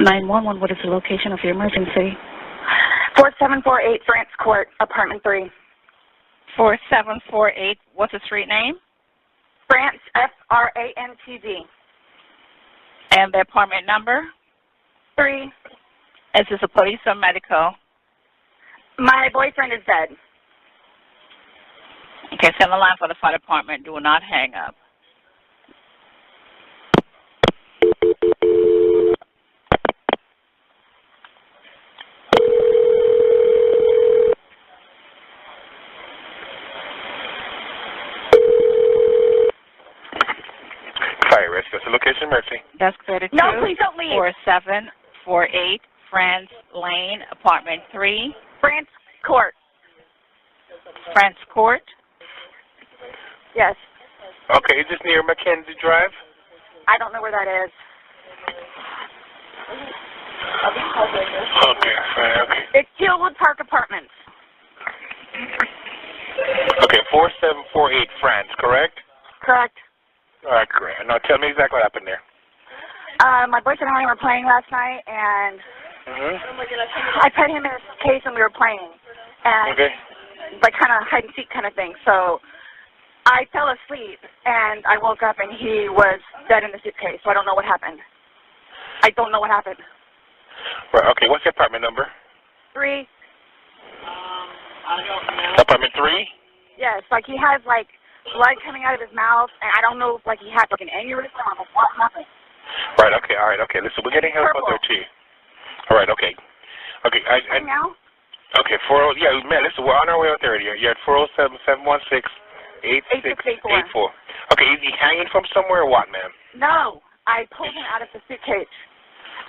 911, what is the location of your emergency? 4748 France Court, apartment 3. 4748, what's the street name? France, F-R-A-N-T-Z. And the apartment number? 3. Is this a police or medical? My boyfriend is dead. Okay, send the line for the fire department. Do not hang up. Fire risk. That's the location, Mercy. That's 32. No, please don't leave. 4748 France Lane, apartment 3. France Court. France Court. Yes. Okay, is this near Mackenzie Drive? I don't know where that is. Okay, fine, okay. It's Hillwood Park Apartments. Okay, 4748 France, correct? Correct. All right, correct. Now tell me exactly what happened there. My boyfriend and I were playing last night, and I put him in his case and we were playing. And Okay. like kind of hide and seek kind of thing. So I fell asleep and I woke up and he was dead in the suitcase. So I don't know what happened. I don't know what happened. Right, okay, what's the apartment number? 3. Apartment 3? Yes, like he has like blood coming out of his mouth, and I don't know if like he had like an aneurysm or what happened. Right, okay, all right, okay. Listen, we're getting help out there too. All right, okay. Okay, Now? Okay, yeah, man, listen, we're on our way out there. You're at 407-716-8684. Okay, is he hanging from somewhere or what, ma'am? No, I pulled him out of the suitcase.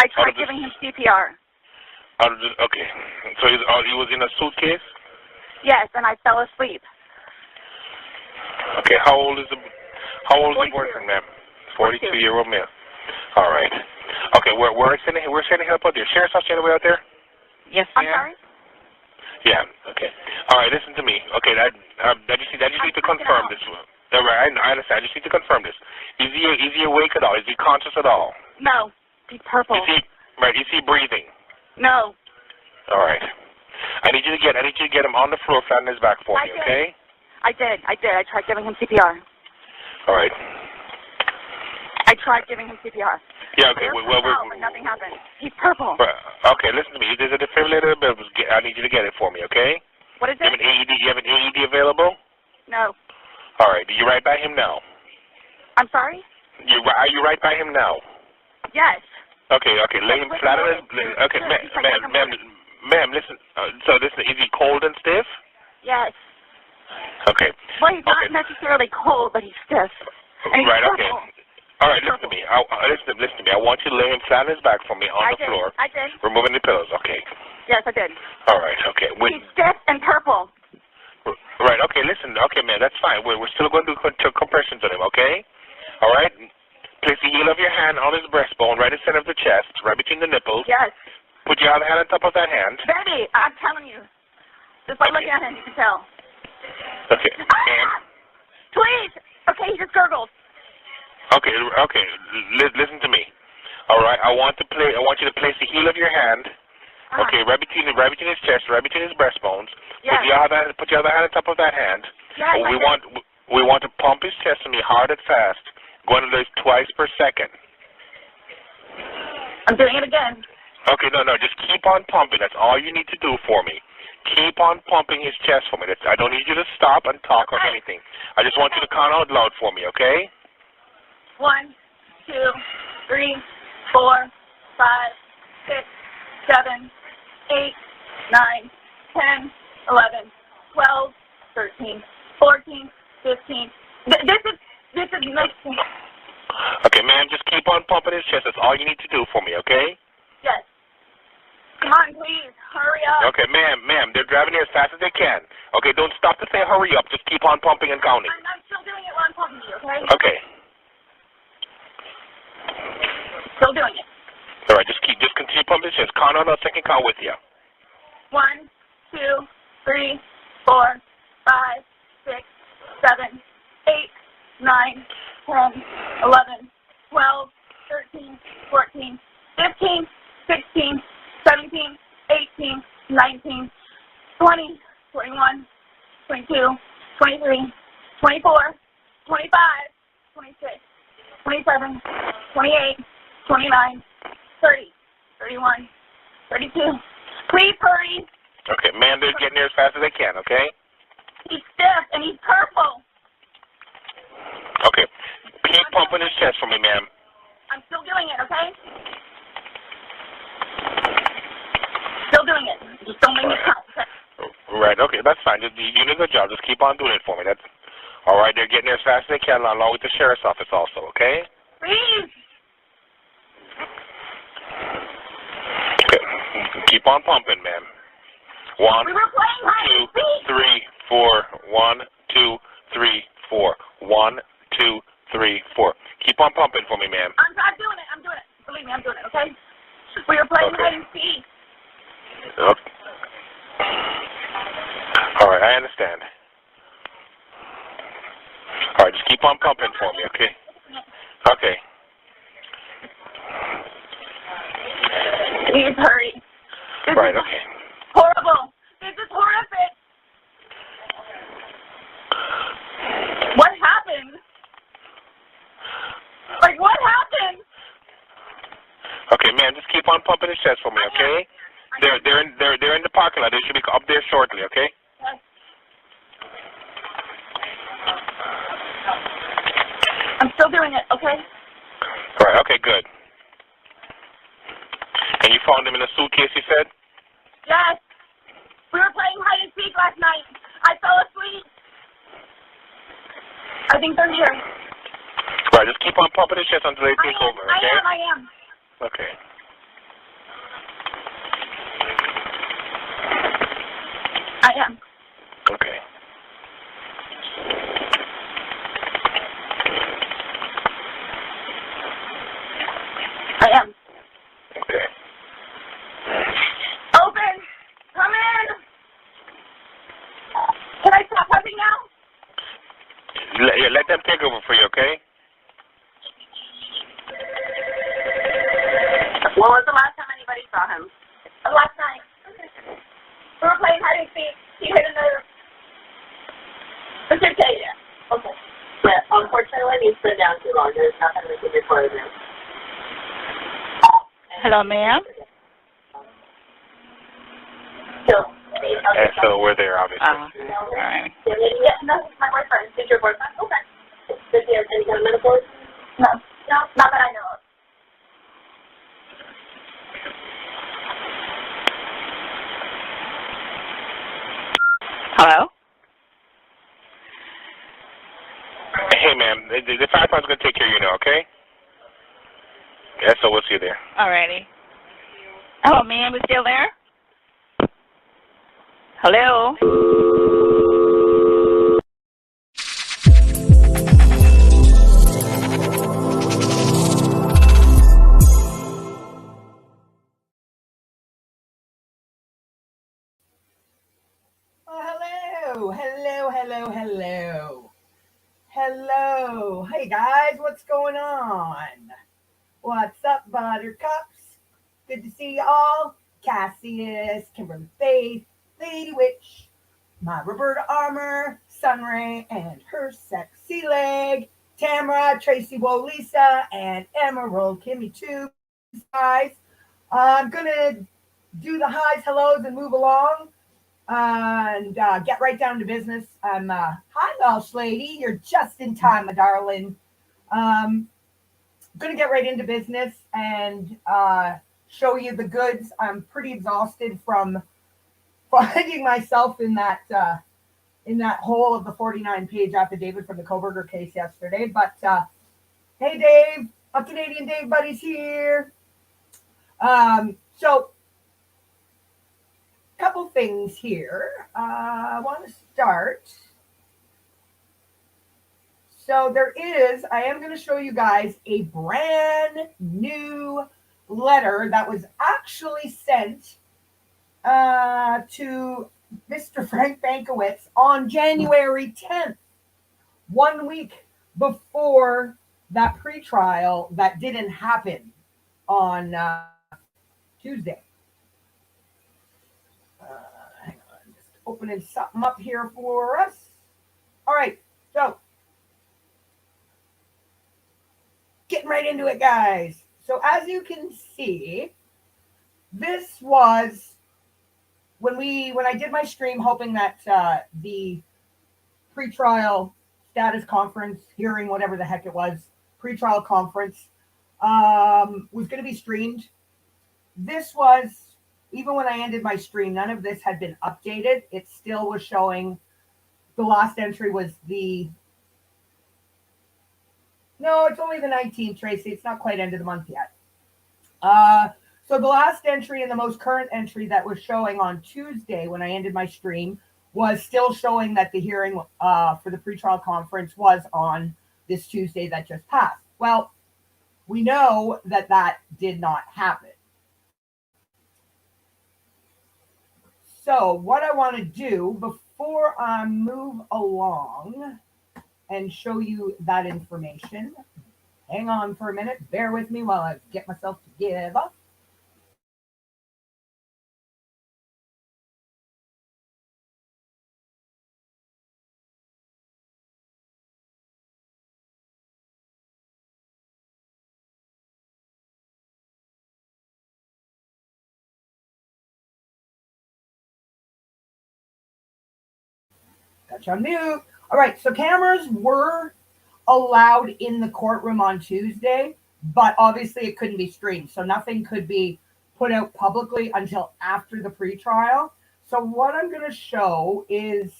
I tried giving him CPR. Okay, so he was in a suitcase? Yes, and I fell asleep. Okay, how old is the 42. boyfriend, ma'am? 42-year-old male. All right. Okay, we're sending help out there. Sheriff's Office on the way out there? Yes, I'm ma'am. sorry? Yeah, okay. All right, listen to me. Okay, I just need to confirm this. All right, I understand. I just need to confirm this. Is he awake at all? Is he conscious at all? No, he's purple. Is he breathing? No. All right. I need you to get him on the floor, flat on his back for me, okay? I did. I tried giving him CPR. All right. I tried giving him CPR. Yeah, okay. But nothing happened. He's purple. Okay, listen to me. There's a defibrillator available. I need you to get it for me, okay? What is it? You have an AED available? No. All right. Are you right by him now? I'm sorry? Are you right by him now? Yes. Okay. Lay him flat on his... Okay, ma'am, listen. So listen, is he cold and stiff? Yes. Okay. Well, he's not necessarily cold, but he's stiff. And he's purple. Okay. All right, listen to me. Listen to me. I want you to lay him flat on his back for me on the floor. I did. Removing the pillows. Okay. Yes, I did. All right. Okay. He's stiff and purple. Right. Okay. Listen. Okay, man. That's fine. We're still going to do compressions on him. Okay. All right. Place the heel of your hand on his breastbone, right in the center of the chest, right between the nipples. Yes. Put your other hand on top of that hand. Baby, I'm telling you. Just by looking at him, you can tell. Okay. And Please. Okay, he just gurgled. Okay. Listen to me. All right. I want you to place the heel of your hand. Okay, right between his chest, right between his breastbones. Yes. Put your other hand on top of that hand. Yes, we want to pump his chest to me hard and fast, going to this twice per second. I'm doing it again. Okay, no, just keep on pumping. That's all you need to do for me. Keep on pumping his chest for me. I don't need you to stop and talk or anything. I just want you to count out loud for me, okay? 1, 2, 3, 4, 5, 6, 7, 8, 9, 10, 11, 12, 13, 14, 15. This is nothing. Okay, ma'am, just keep on pumping his chest. That's all you need to do for me, okay? Yes. Come on, please. Hurry up. Okay, ma'am, they're driving here as fast as they can. Okay, don't stop to say hurry up. Just keep on pumping and counting. I'm still doing it while I'm talking to you, okay? Okay. Still doing it. All right, just continue pumping his chest. Count on us, I can count with you. 1, 2, 3, 4, 5, 6, 7, 8, 9, 10, 11, 12, 13, 14, 15, 16, 17, 18, 19, 20, 21, 22, 23, 24, 25, 26, 27, 28, 29, 30, 31, 32. Please hurry. Okay, ma'am, they're getting there as fast as they can, okay? He's stiff and he's purple. Okay. Keep pumping his chest for me, ma'am. I'm still doing it, okay? Still doing it. Just don't make me count. Okay? Right, okay, that's fine. You're doing a good job. Just keep on doing it for me. That's all right. They're getting there as fast as they can, along with the sheriff's office also, okay? Please. Okay. Keep on pumping, ma'am. 1, We were playing hide 2, and seek. 3, 4. 1, 2, 3, 4. 1, 2, 3, 4. Keep on pumping for me, ma'am. I'm doing it. I'm doing it. Believe me, I'm doing it, okay? We were playing hide and seek. Okay. All right, I understand. All right, just keep on pumping for me, okay? Okay. Please hurry. This Right, is okay. horrible. This is horrific. What happened? Like, what happened? Okay, ma'am, just keep on pumping his chest for me, okay? They're in the parking lot. They should be up there shortly, okay? Yes. I'm still doing it, okay? Right, okay, good. And you found them in a suitcase, you said? Yes. We were playing hide and seek last night. I fell asleep. I think they're here. Right, just keep on pumping his chest until they take over, okay? I am. Okay. I am. Okay. I am. Okay. Open. Come in. Can I stop hugging now? Let them take over for you, okay? When was the last time anybody saw him? Last night. We were playing hide and seek. He hit another. It's okay, yeah. Okay. Yeah, unfortunately, he's been down too long. There's nothing we can do for him. Hello, ma'am. And so we're there, obviously. All right. Yeah, no, my boyfriend. Is your boyfriend? Okay. Does he have any kind of metaphors? No. No, not that I know of. Hello? Hey, ma'am, the fire department's going to take care of you now, okay? Yeah, so we'll see you there. All righty. Hello, ma'am. You still there? Hello? Oh, hello. Hey guys, what's going on? What's up, buttercups? Good to see y'all. Cassius, Kimberly Faith, Lady Witch, my Roberta Armour, Sunray and her sexy leg, Tamara, Tracy Wolisa, and Emerald Kimmy too. Guys, I'm gonna do the highs, hellos, and move along. And get right down to business. Hi, Welsh lady. You're just in time, my darling. I'm going to get right into business and show you the goods. I'm pretty exhausted from finding myself in that hole of the 49-page affidavit from the Koberger case yesterday. But hey, Dave, a Canadian Dave buddy's here. So couple things here. I want to start. So I am going to show you guys a brand new letter that was actually sent to Mr. Frank Bankowitz on January 10th, 1 week before that pretrial that didn't happen on Tuesday. Hang on, just opening something up here for us. All right, so getting right into it, guys. So as you can see, this was when I did my stream, hoping that the pretrial status conference hearing, whatever the heck it was, pretrial conference, was going to be streamed. This was, even when I ended my stream, none of this had been updated. It still was showing, the last entry was no, it's only the 19th, Tracy. It's not quite end of the month yet. So the last entry and the most current entry that was showing on Tuesday when I ended my stream was still showing that the hearing for the pretrial conference was on this Tuesday that just passed. Well, we know that that did not happen. So what I want to do before I move along and show you that information, hang on for a minute, bear with me while I get myself together. Got you on mute. All right, so cameras were allowed in the courtroom on Tuesday, but obviously it couldn't be streamed. So nothing could be put out publicly until after the pretrial. So what I'm going to show is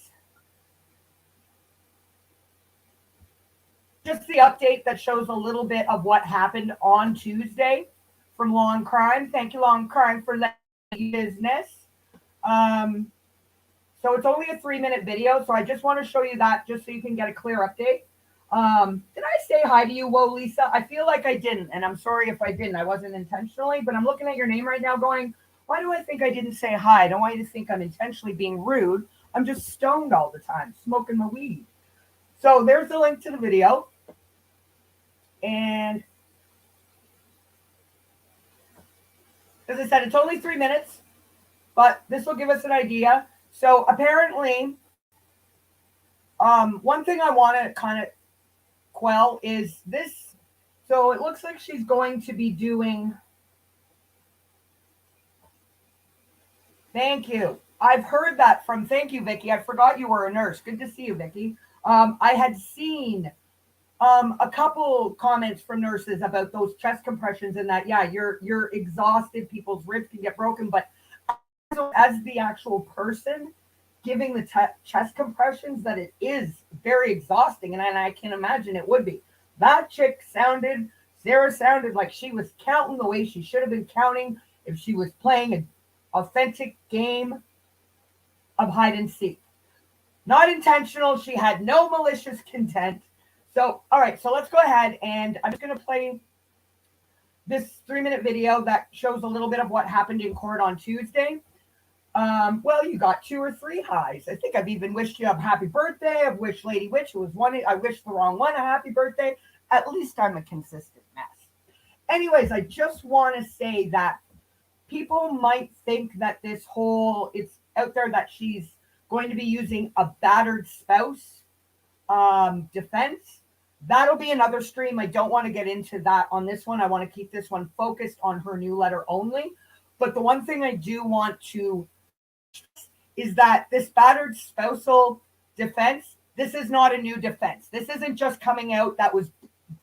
just the update that shows a little bit of what happened on Tuesday from Law and Crime. Thank you, Law and Crime, for letting me business. So it's only a 3-minute video, so I just want to show you that just so you can get a clear update. Did I say hi to you, Whoa, Lisa? I feel like I didn't, and I'm sorry if I didn't. I wasn't intentionally, but I'm looking at your name right now going, why do I think I didn't say hi? I don't want you to think I'm intentionally being rude. I'm just stoned all the time, smoking my weed. So there's the link to the video. And as I said, it's only 3 minutes, but this will give us an idea. So apparently, one thing I want to kind of quell is this. So it looks like she's going to be doing. Thank you. I've heard that from. Thank you, Vicky. I forgot you were a nurse. Good to see you, Vicky. I had seen a couple comments from nurses about those chest compressions and that. Yeah, you're exhausted. People's ribs can get broken, but as the actual person giving the chest compressions, that it is very exhausting, and I can imagine it would be. That chick Sarah sounded like she was counting the way she should have been counting if she was playing an authentic game of hide and seek. Not intentional. She had no malicious intent. So, all right, so let's go ahead, and I'm just going to play this 3-minute video that shows a little bit of what happened in court on Tuesday. Well, you got 2 or 3 highs. I think I've even wished you a happy birthday. I've wished Lady Witch, who was one, I wished the wrong one, a happy birthday. At least I'm a consistent mess. Anyways, I just want to say that people might think that it's out there that she's going to be using a battered spouse defense. That'll be another stream. I don't want to get into that on this one. I want to keep this one focused on her new letter only. But the one thing I do want to is that this battered spousal defense, this is not a new defense. This isn't just coming out. That was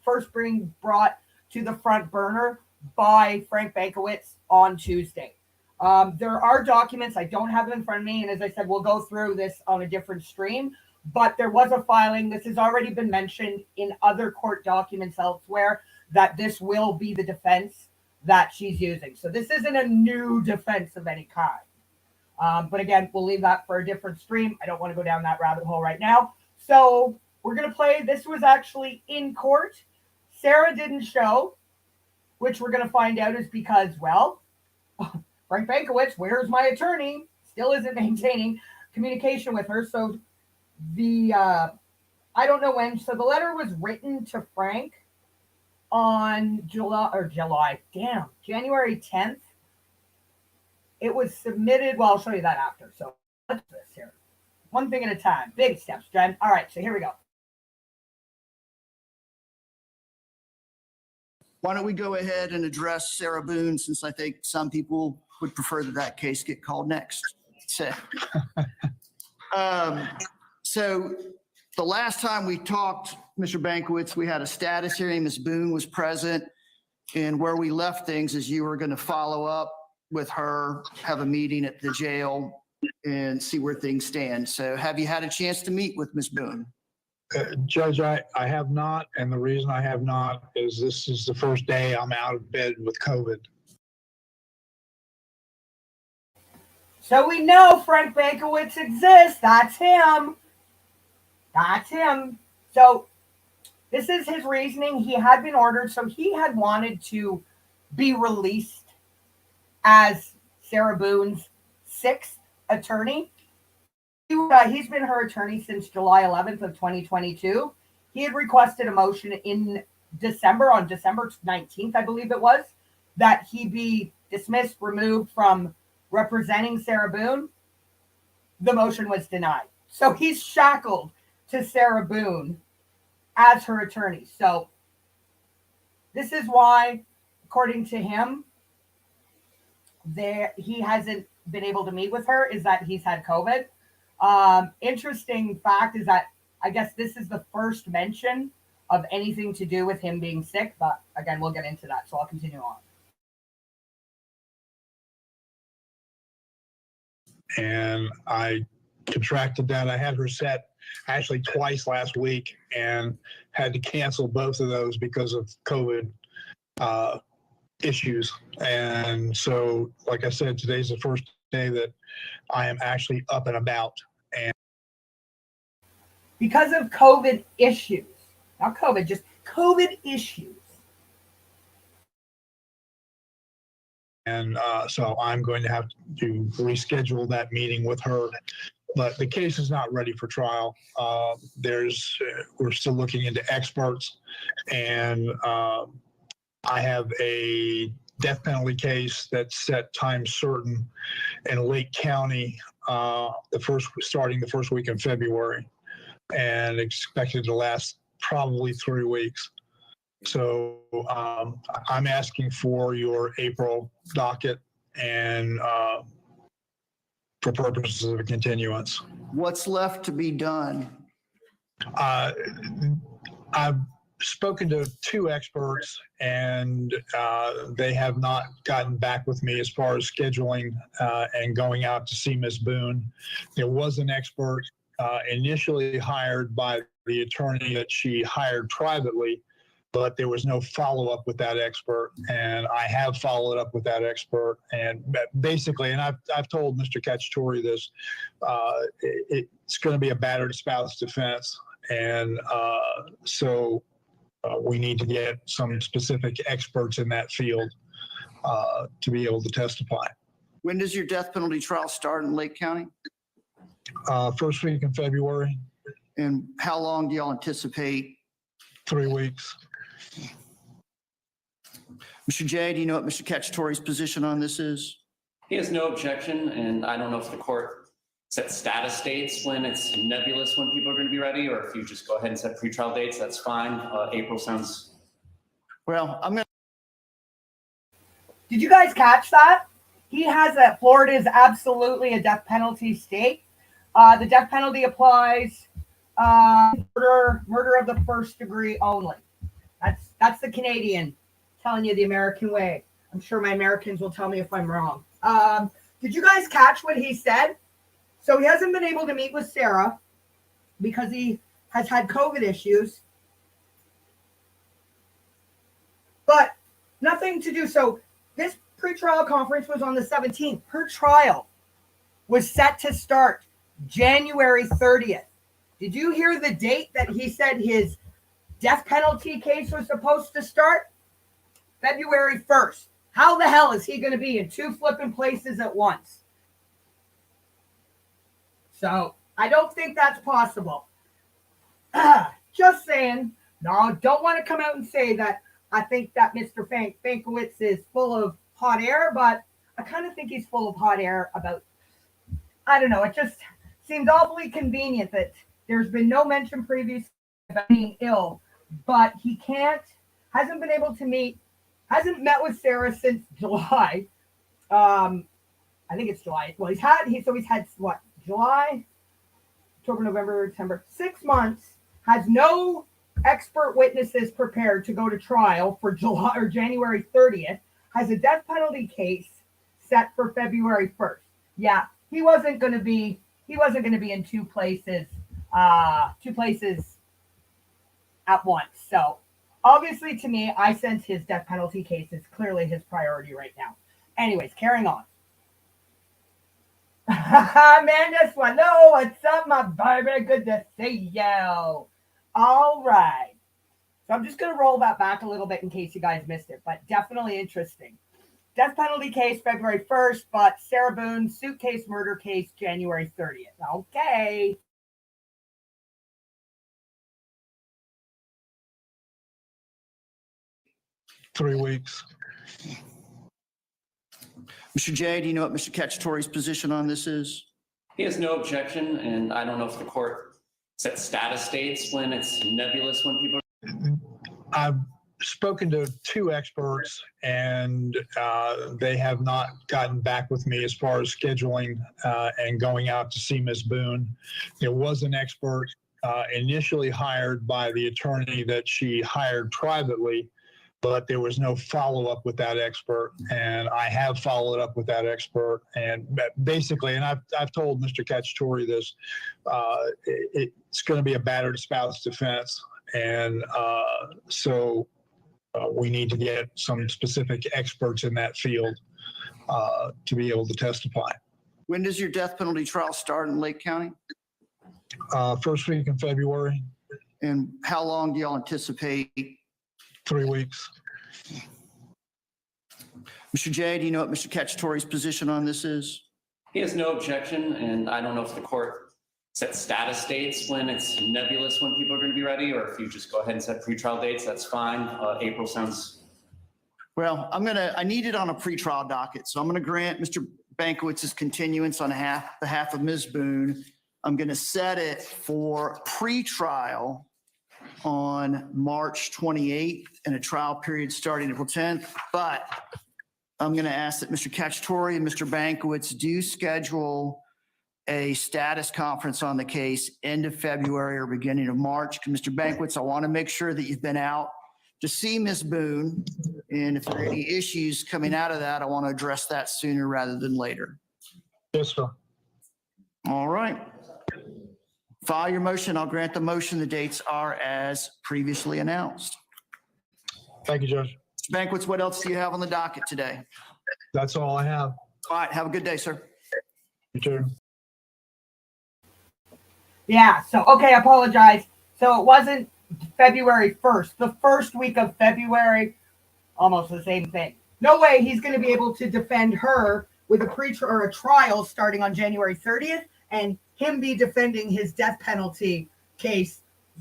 first being brought to the front burner by Frank Bankowitz on Tuesday. There are documents. I don't have them in front of me. And as I said, we'll go through this on a different stream. But there was a filing. This has already been mentioned in other court documents elsewhere that this will be the defense that she's using. So this isn't a new defense of any kind. But again, we'll leave that for a different stream. I don't want to go down that rabbit hole right now. So we're going to play. This was actually in court. Sarah didn't show, which we're going to find out is because, well, Frank Bankowitz, where's my attorney, still isn't maintaining communication with her. So I don't know when. So the letter was written to Frank on January 10th. It was submitted. Well, I'll show you that after. So let's do this here. One thing at a time. Big steps, Jen. All right, so here we go. Why don't we go ahead and address Sarah Boone, since I think some people would prefer that case get called next. So, so the last time we talked, Mr. Bankowitz, we had a status hearing. Ms. Boone was present. And where we left things is you were going to follow up with her, have a meeting at the jail, and see where things stand. So have you had a chance to meet with Ms. Boone? Judge, I have not, and the reason I have not is this is the first day I'm out of bed with COVID. So we know Frank Bankowitz exists. That's him. That's him. So this is his reasoning. He had been ordered, so he had wanted to be released as Sarah Boone's sixth attorney. He's been her attorney since July 11th of 2022. He had requested a motion in December, on December 19th, I believe it was, that he be dismissed, removed from representing Sarah Boone. The motion was denied. So he's shackled to Sarah Boone as her attorney. So this is why, according to him, he hasn't been able to meet with her, is that he's had COVID. Interesting fact is that I guess this is the first mention of anything to do with him being sick, but again, we'll get into that, so I'll continue on. And I contracted that. I had her set actually twice last week and had to cancel both of those because of COVID issues. And so, like I said, today's the first day that I am actually up and about. And because of COVID issues, not COVID, just COVID issues. And so I'm going to have to reschedule that meeting with her. But the case is not ready for trial. We're still looking into experts, and I have a death penalty case that's set time certain in Lake County, starting the first week in February, and expected to last probably 3 weeks. So I'm asking for your April docket and for purposes of a continuance. What's left to be done? I've spoken to 2 experts, and they have not gotten back with me as far as scheduling and going out to see Ms. Boone. There was an expert initially hired by the attorney that she hired privately, but there was no follow-up with that expert, and I have followed up with that expert. And basically, and I've told Mr. Cacciatore this, it's going to be a battered spouse defense, and so we need to get some specific experts in that field to be able to testify. When does your death penalty trial start in Lake County? First week in February. And how long do y'all anticipate? 3 weeks. Mr. J, do you know what Mr. Cacciatore's position on this is? He has no objection, and I don't know if the court sets status dates when it's nebulous when people are going to be ready, or if you just go ahead and set pretrial dates, that's fine. April sounds... Well, I'm going to... Did you guys catch that? He has that Florida is absolutely a death penalty state. The death penalty applies murder of the first degree only. That's the Canadian telling you the American way. I'm sure my Americans will tell me if I'm wrong. Did you guys catch what he said? So he hasn't been able to meet with Sarah because he has had COVID issues. But nothing to do. So this pretrial conference was on the 17th. Her trial was set to start January 30th. Did you hear the date that he said his death penalty case was supposed to start? February 1st. How the hell is he going to be in 2 flipping places at once? So I don't think that's possible. Just saying. No, don't want to come out and say that I think that Mr. Bankowitz is full of hot air, but I kind of think he's full of hot air about, I don't know, it just seems awfully convenient that there's been no mention previously about being ill, but he hasn't been able to hasn't met with Sarah since July. I think it's July. Well, he's had what, July, October, November, December, 6 months, has no expert witnesses prepared to go to trial for July or January 30th, has a death penalty case set for February 1st. Yeah, he wasn't going to be in two places at once. So obviously, to me, I sense his death penalty case is clearly his priority right now. Anyways, carrying on. Amanda Swallow, what's up, my baby? Good to see you. All right. So I'm just going to roll that back a little bit in case you guys missed it, but definitely interesting. Death penalty case February 1st, but Sarah Boone, suitcase murder case January 30th. Okay. Three weeks. Mr. J, do you know what Mr. Cacciatore's position on this is? He has no objection, and I don't know if the court sets status dates when it's nebulous when people. I've spoken to two experts, and they have not gotten back with me as far as scheduling and going out to see Ms. Boone. There was an expert initially hired by the attorney that she hired privately, but there was no follow-up with that expert, and I have followed up with that expert. And basically, and I've told Mr. Cacciatore this, it's going to be a battered spouse defense, and so we need to get some specific experts in that field to be able to testify. When does your death penalty trial start in Lake County? First week in February. And how long do y'all anticipate? 3 weeks. Mr. J, do you know what Mr. Cacciatore's position on this is? He has no objection, and I don't know if the court sets status dates when it's nebulous when people are going to be ready, or if you just go ahead and set pretrial dates, that's fine. April sounds. Well, I need it on a pretrial docket, so I'm going to grant Mr. Bankowitz's continuance on behalf of Ms. Boone. I'm going to set it for pretrial on March 28th and a trial period starting April 10th. But I'm going to ask that Mr. Cacciatore and Mr. Bankowitz do schedule a status conference on the case end of February or beginning of March. Mr. Bankowitz, I want to make sure that you've been out to see Ms. Boone. And if there are any issues coming out of that, I want to address that sooner rather than later. Yes, sir. All right. File your motion. I'll grant the motion. The dates are as previously announced. Thank you, Judge. Mr. Bankwitz, what else do you have on the docket today? That's all I have. All right. Have a good day, sir. You too. Yeah, so, okay, I apologize. So it wasn't February 1st. The first week of February, almost the same thing. No way he's going to be able to defend her with a trial starting on January 30th and him be defending his death penalty case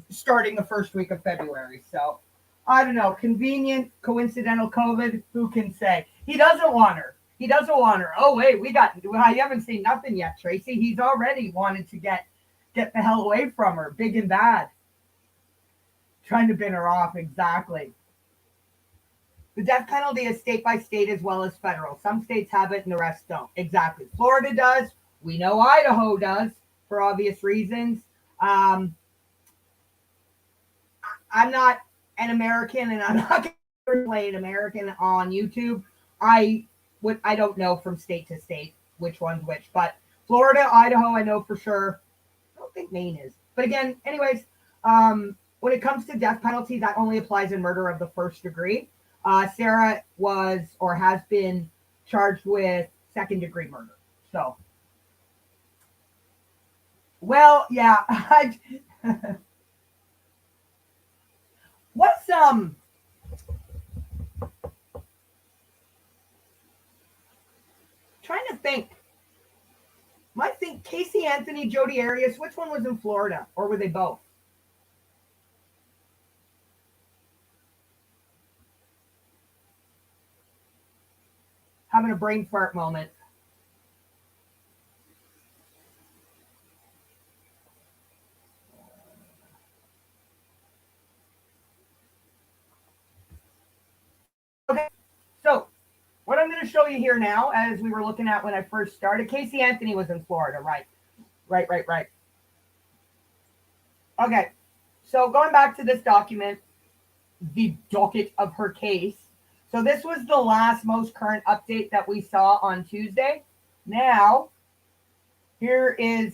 starting the first week of February. So, I don't know, convenient, coincidental COVID, who can say? He doesn't want her. He doesn't want her. Oh, wait, you haven't seen nothing yet, Tracy. He's already wanted to get the hell away from her, big and bad. Trying to bin her off, exactly. The death penalty is state by state as well as federal. Some states have it and the rest don't. Exactly. Florida does. We know Idaho does for obvious reasons. I'm not an American and I'm not going to play an American on YouTube. I don't know from state to state which one's which, but Florida, Idaho, I know for sure. I don't think Maine is. But again, anyways, when it comes to death penalty, that only applies in murder of the first degree. Sarah was or has been charged with second-degree murder. So, well, yeah. What's trying to think. Might think Casey Anthony, Jodi Arias. Which one was in Florida, or were they both? having a brain fart moment. Okay, so what I'm going to show you here now, as we were looking at when I first started, Casey Anthony was in Florida, right? Right. Okay, so going back to this document, the docket of her case. So this was the last most current update that we saw on Tuesday. Now, here is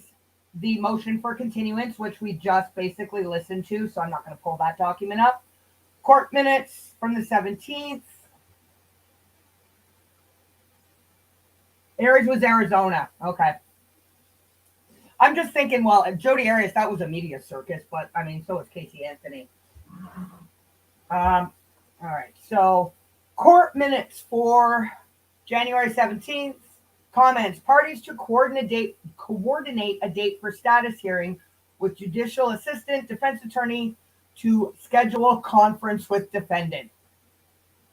the motion for continuance, which we just basically listened to, so I'm not going to pull that document up. Court minutes from the 17th. Aries was Arizona. Okay. I'm just thinking, well, Jody Arias, that was a media circus, but I mean, so was Casey Anthony. All right. So court minutes for January 17th. Comments. Parties to coordinate a date for status hearing with judicial assistant, defense attorney to schedule conference with defendant.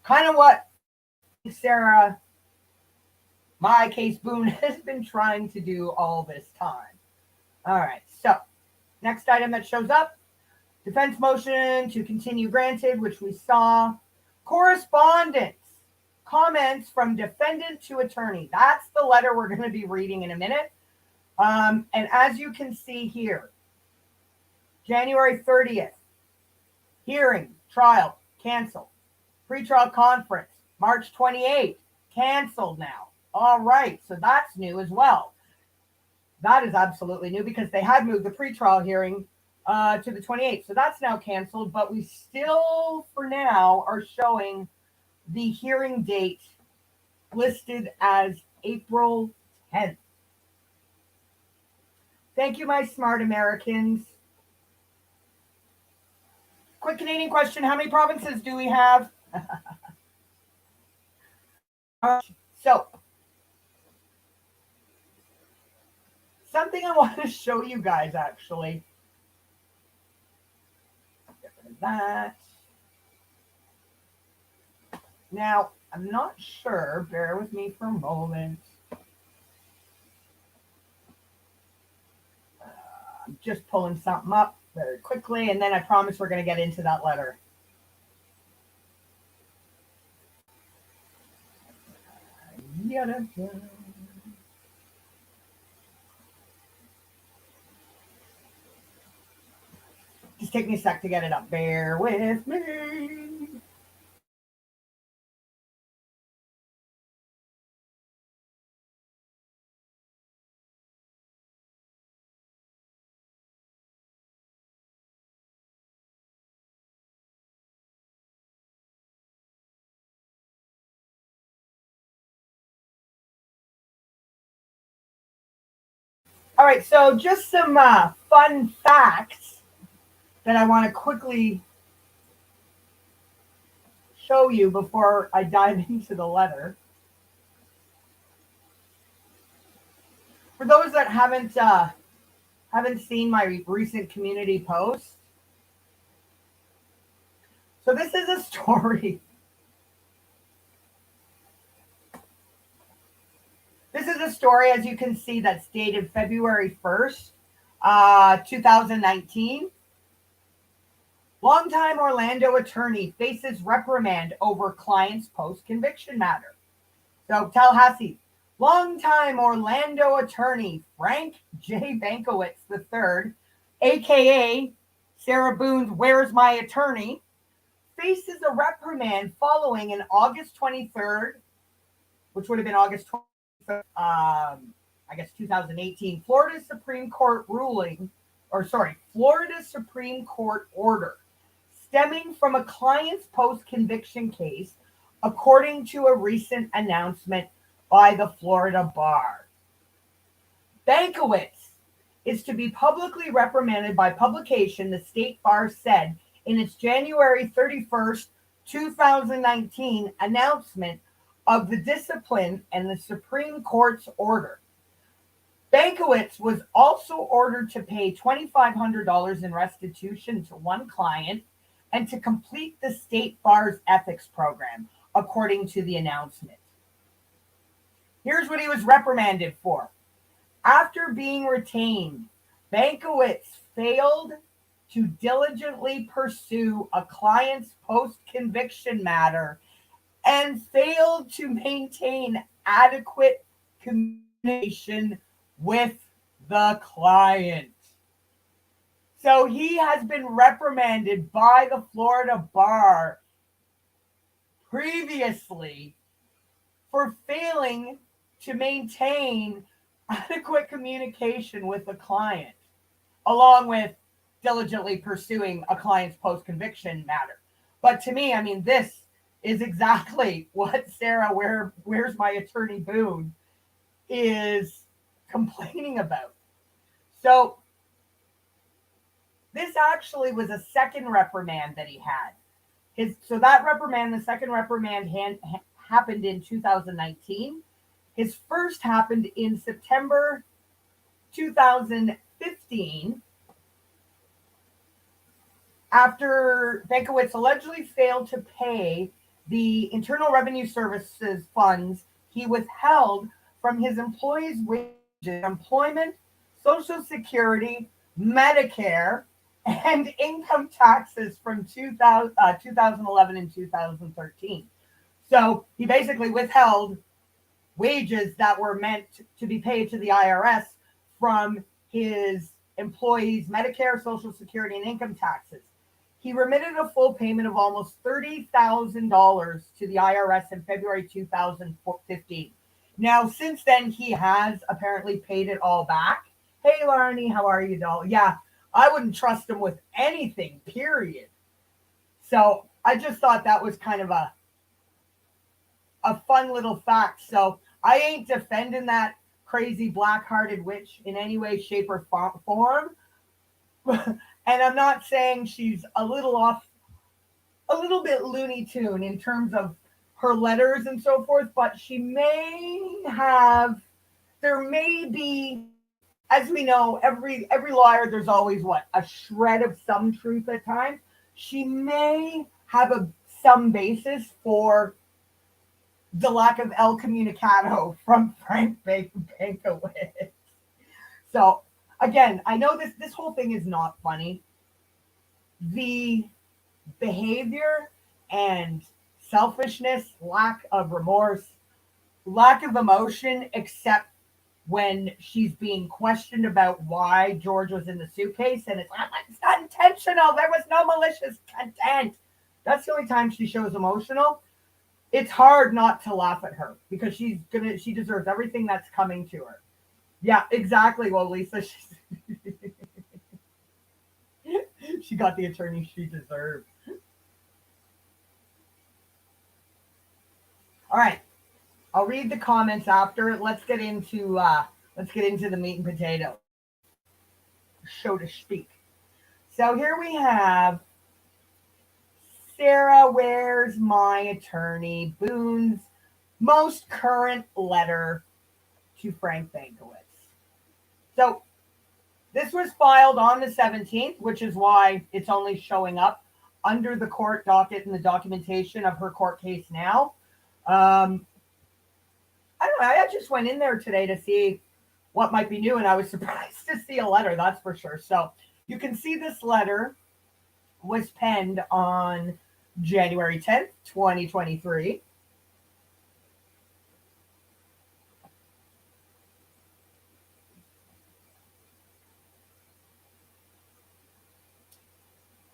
Kind of what Sarah, my case Boone, has been trying to do all this time. All right, so next item that shows up, defense motion to continue granted, which we saw. Correspondence, comments from defendant to attorney. That's the letter we're going to be reading in a minute. And as you can see here, January 30th, hearing, trial, canceled. Pretrial conference, March 28th, canceled now. All right, so that's new as well. That is absolutely new because they had moved the pretrial hearing to the 28th. So that's now canceled, but we still, for now, are showing the hearing date listed as April 10th. Thank you, my smart Americans. Quick Canadian question. How many provinces do we have? So, something I want to show you guys, actually. Get rid of that. Now, I'm not sure. Bear with me for a moment. I'm just pulling something up very quickly, and then I promise we're going to get into that letter. Just take me a sec to get it up. Bear with me. All right, so just some fun facts that I want to quickly show you before I dive into the letter. For those that haven't seen my recent community post, so this is a story. This is a story, as you can see, that's dated February 1st, 2019. Longtime Orlando attorney faces reprimand over client's post-conviction matter. So Tallahassee, longtime Orlando attorney Frank J. Bankowitz III, a.k.a. Sarah Boone's Where's My Attorney, faces a reprimand following an August 23rd, which would have been August 23rd, 2018, Florida Supreme Court order stemming from a client's post-conviction case, according to a recent announcement by the Florida bar. Bankowitz is to be publicly reprimanded by publication, the state bar said in its January 31st, 2019 announcement of the discipline and the Supreme Court's order. Bankowitz was also ordered to pay $2,500 in restitution to one client and to complete the state bar's ethics program, according to the announcement. Here's what he was reprimanded for. After being retained, Bankowitz failed to diligently pursue a client's post-conviction matter and failed to maintain adequate communication with the client. So he has been reprimanded by the Florida bar previously for failing to maintain adequate communication with the client, along with diligently pursuing a client's post-conviction matter. But to me, I mean, this is exactly what Sarah, where's my attorney Boone, is complaining about. So this actually was a second reprimand that he had. So that reprimand, the second reprimand happened in 2019. His first happened in September 2015 after Bankowitz allegedly failed to pay the Internal Revenue Services funds he withheld from his employees' wages, employment, Social Security, Medicare, and income taxes from 2011 and 2013. So he basically withheld wages that were meant to be paid to the IRS from his employees' Medicare, Social Security, and income taxes. He remitted a full payment of almost $30,000 to the IRS in February 2015. Now, since then, he has apparently paid it all back. Hey, Larnie, how are you, doll? Yeah, I wouldn't trust him with anything, period. So I just thought that was kind of a fun little fact. So I ain't defending that crazy black-hearted witch in any way, shape, or form. And I'm not saying she's a little bit Looney Tune in terms of her letters and so forth, but she may have, there may be, as we know, every liar, there's always a shred of some truth at times. She may have some basis for the lack of El Comunicado from Frank Bankowitz. So again, I know this whole thing is not funny. The behavior and selfishness, lack of remorse, lack of emotion, except when she's being questioned about why George was in the suitcase, and it's not intentional. There was no malicious intent. That's the only time she shows emotional. It's hard not to laugh at her because she deserves everything that's coming to her. Yeah, exactly. Well, Lisa, she got the attorney she deserved. All right, I'll read the comments after. Let's get into the meat and potato, so to speak. So here we have Sarah, where's my attorney? Boone's most current letter to Frank Bankowitz. So this was filed on the 17th, which is why it's only showing up under the court docket and the documentation of her court case now. I don't know. I just went in there today to see what might be new, and I was surprised to see a letter, that's for sure. So you can see this letter was penned on January 10th, 2023.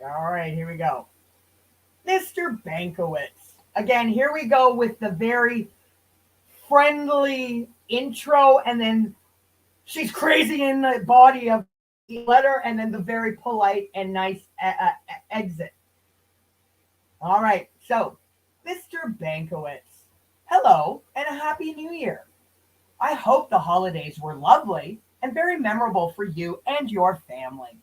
All right, here we go. Mr. Bankowitz. Again, here we go with the very friendly intro, and then she's crazy in the body of the letter, and then the very polite and nice exit. All right, so Mr. Bankowitz, hello and a happy new year. I hope the holidays were lovely and very memorable for you and your family.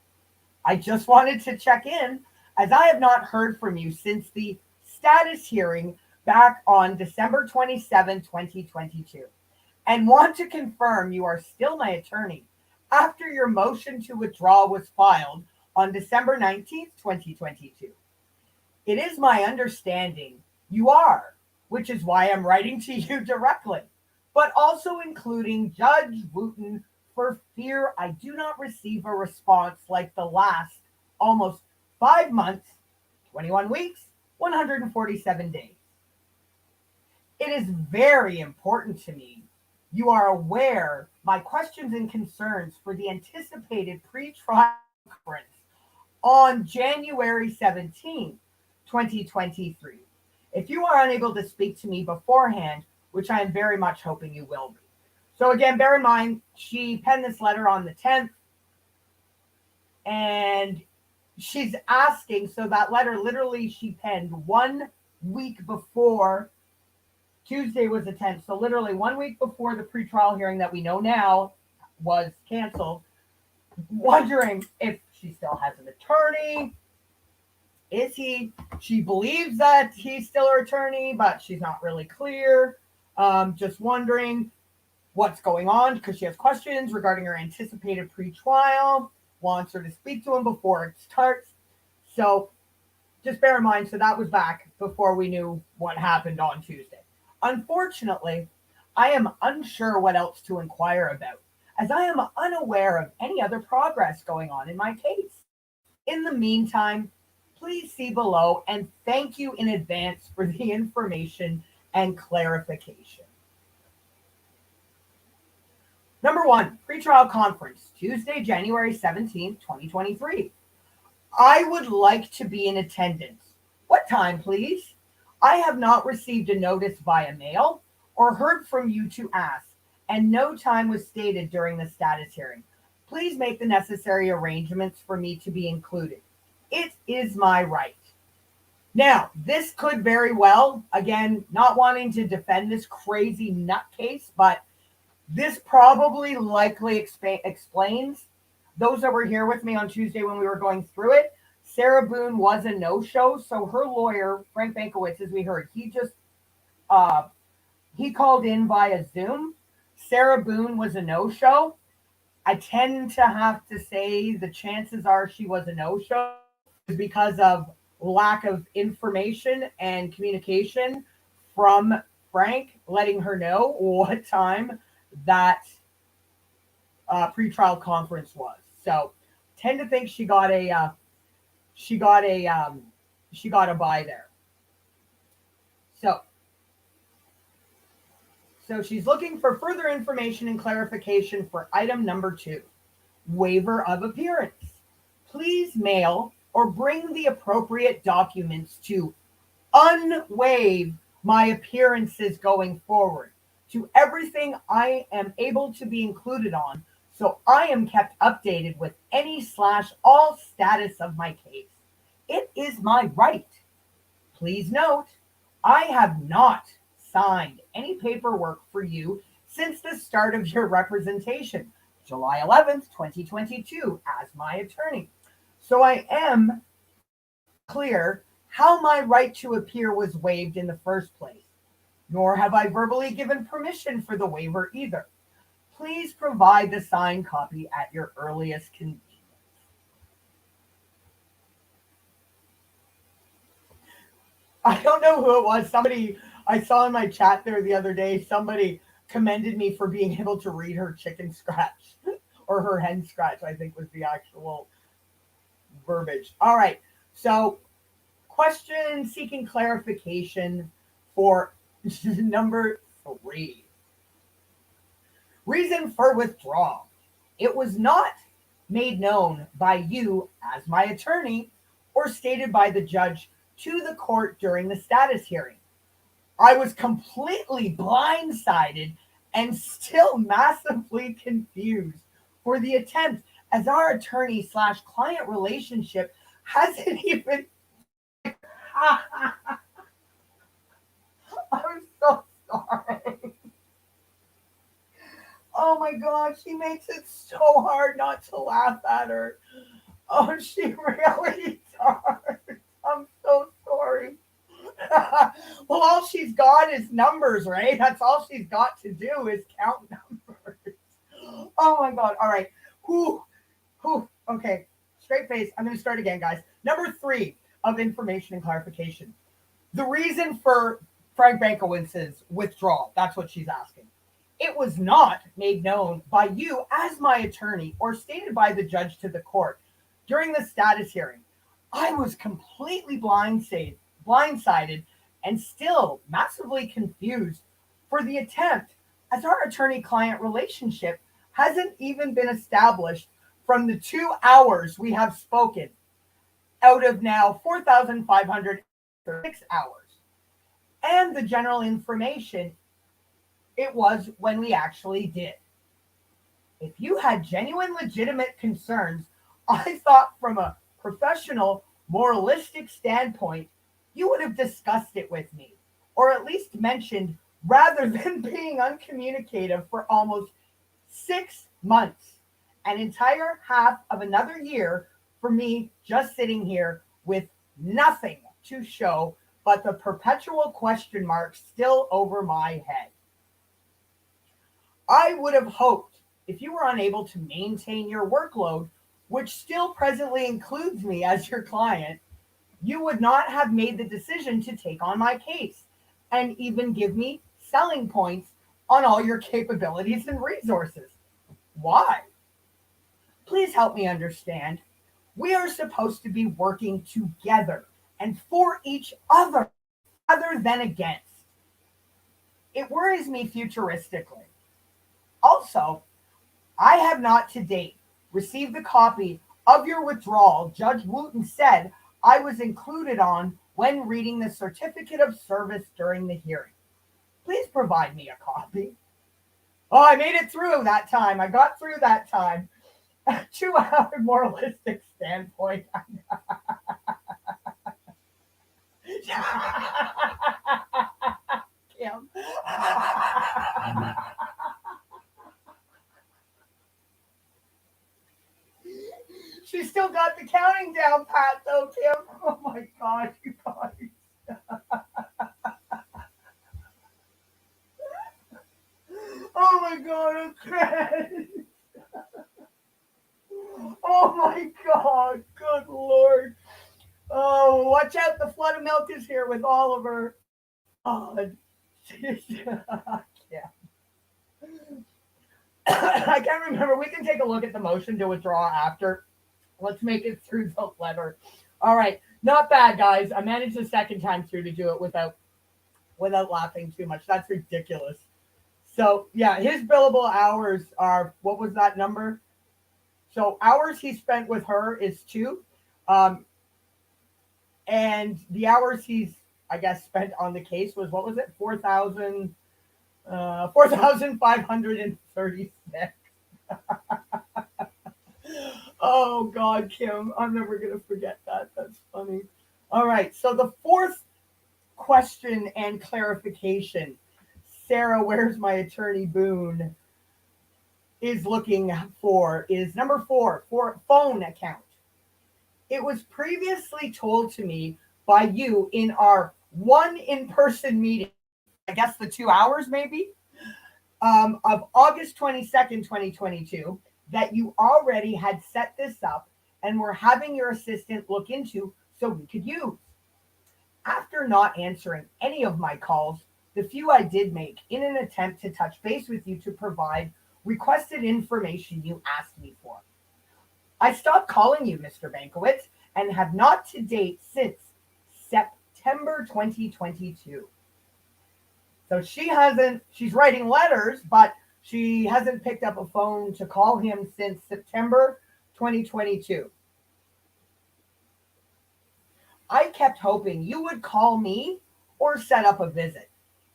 I just wanted to check in as I have not heard from you since the status hearing back on December 27, 2022, and want to confirm you are still my attorney after your motion to withdraw was filed on December 19th, 2022. It is my understanding you are, which is why I'm writing to you directly. but also including Judge Wooten for fear I do not receive a response like the last almost 5 months, 21 weeks, 147 days. It is very important to me you are aware my questions and concerns for the anticipated pre-trial conference on January 17, 2023. If you are unable to speak to me beforehand, which I am very much hoping you will be. So again, bear in mind, she penned this letter on the 10th, and she's asking, so that letter literally she penned 1 week before, Tuesday was the 10th, so literally 1 week before the pretrial hearing that we know now was canceled, wondering if she still has an attorney. She believes that he's still her attorney, but she's not really clear. Just wondering what's going on because she has questions regarding her anticipated pretrial, wants her to speak to him before it starts. So just bear in mind, so that was back before we knew what happened on Tuesday. Unfortunately, I am unsure what else to inquire about, as I am unaware of any other progress going on in my case. In the meantime, please see below, and thank you in advance for the information and clarification. Number 1, pretrial conference, Tuesday, January 17th, 2023. I would like to be in attendance. What time, please? I have not received a notice via mail or heard from you to ask, and no time was stated during the status hearing. Please make the necessary arrangements for me to be included. It is my right. Now, this could very well, again, not wanting to defend this crazy nutcase, but this probably likely explains those that were here with me on Tuesday when we were going through it. Sarah Boone was a no-show, so her lawyer, Frank Bankowitz, as we heard, he called in via Zoom. Sarah Boone was a no-show. I tend to have to say the chances are she was a no-show because of lack of information and communication from Frank, letting her know what time that pretrial conference was. So tend to think she got a bye there. So she's looking for further information and clarification for item number 2, waiver of appearance. Please mail or bring the appropriate documents to unwaive my appearances going forward to everything I am able to be included on, so I am kept updated with any/all status of my case. It is my right. Please note, I have not signed any paperwork for you since the start of your representation, July 11th, 2022, as my attorney. So I am clear how my right to appear was waived in the first place, nor have I verbally given permission for the waiver either. Please provide the signed copy at your earliest convenience. I don't know who it was. Somebody I saw in my chat there the other day, somebody commended me for being able to read her chicken scratch or her hen scratch, I think was the actual verbiage. All right. So question seeking clarification for number 3. Reason for withdrawal. It was not made known by you as my attorney or stated by the judge to the court during the status hearing. I was completely blindsided and still massively confused for the attempt, as our attorney/client relationship hasn't even. I'm so sorry. Oh my God, she makes it so hard not to laugh at her. Oh, she really does. I'm so sorry. Well, all she's got is numbers, right? That's all she's got to do is count numbers. Oh my God. All right. Whew. Okay. Straight face. I'm going to start again, guys. Number 3 of information and clarification. The reason for Frank Bankowitz's withdrawal. That's what she's asking. It was not made known by you as my attorney or stated by the judge to the court during the status hearing. I was completely blindsided and still massively confused for the attempt, as our attorney-client relationship hasn't even been established from the 2 hours we have spoken out of now 4,506 hours, and the general information it was when we actually did. If you had genuine, legitimate concerns, I thought from a professional, moralistic standpoint, you would have discussed it with me, or at least mentioned, rather than being uncommunicative for almost 6 months, an entire half of another year for me just sitting here with nothing to show but the perpetual question mark still over my head. I would have hoped if you were unable to maintain your workload, which still presently includes me as your client, you would not have made the decision to take on my case and even give me selling points on all your capabilities and resources. Why? Please help me understand. We are supposed to be working together and for each other rather than against. It worries me futuristically. Also, I have not to date received the copy of your withdrawal Judge Wooten said I was included on when reading the certificate of service during the hearing. Please provide me a copy. Oh, I made it through that time. I got through that time. 2 hour moralistic standpoint. Kim. She still got the counting down pat though, Kim. Oh my God, you guys. Oh my God, okay. Oh my God, good Lord. Oh, watch out, the flood of milk is here with Oliver. God. Yeah. I can't remember. We can take a look at the motion to withdraw after. Let's make it through the letter. All right. Not bad, guys. I managed the second time through to do it without laughing too much. That's ridiculous. So, yeah, his billable hours are, what was that number? So, hours he spent with her is 2. And the hours he's, I guess, spent on the case was, what was it? 4,536. Oh, God, Kim, I'm never going to forget that. That's funny. All right, so the fourth question and clarification, Sarah, where's my attorney Boone, is looking for is number 4, for phone account. It was previously told to me by you in our one in-person meeting, I guess the 2 hours maybe, of August 22nd, 2022, that you already had set this up and were having your assistant look into so we could use. After not answering any of my calls, the few I did make in an attempt to touch base with you to provide requested information you asked me for, I stopped calling you, Mr. Bankowitz, and have not to date since September 2022. So she's writing letters, but she hasn't picked up a phone to call him since September 2022. I kept hoping you would call me or set up a visit,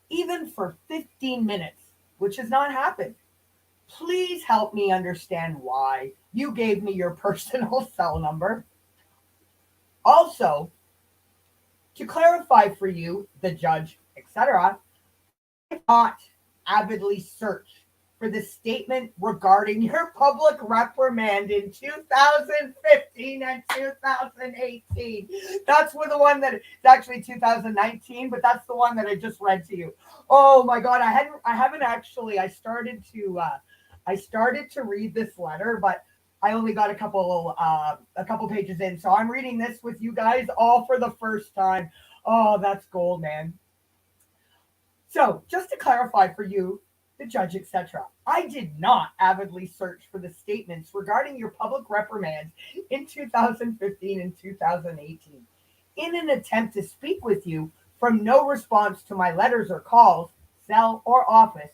even for 15 minutes, which has not happened. Please help me understand why you gave me your personal cell number. Also, to clarify for you, the judge, etc., I not avidly search for the statement regarding your public reprimand in 2015 and 2018. That's the one that it's actually 2019, but that's the one that I just read to you. Oh my God, I haven't actually. I started to read this letter, but I only got a couple pages in, so I'm reading this with you guys all for the first time. Oh, that's gold, man. So, just to clarify for you, The judge, etc. I did not avidly search for the statements regarding your public reprimands in 2015 and 2018. In an attempt to speak with you from no response to my letters or calls, cell or office,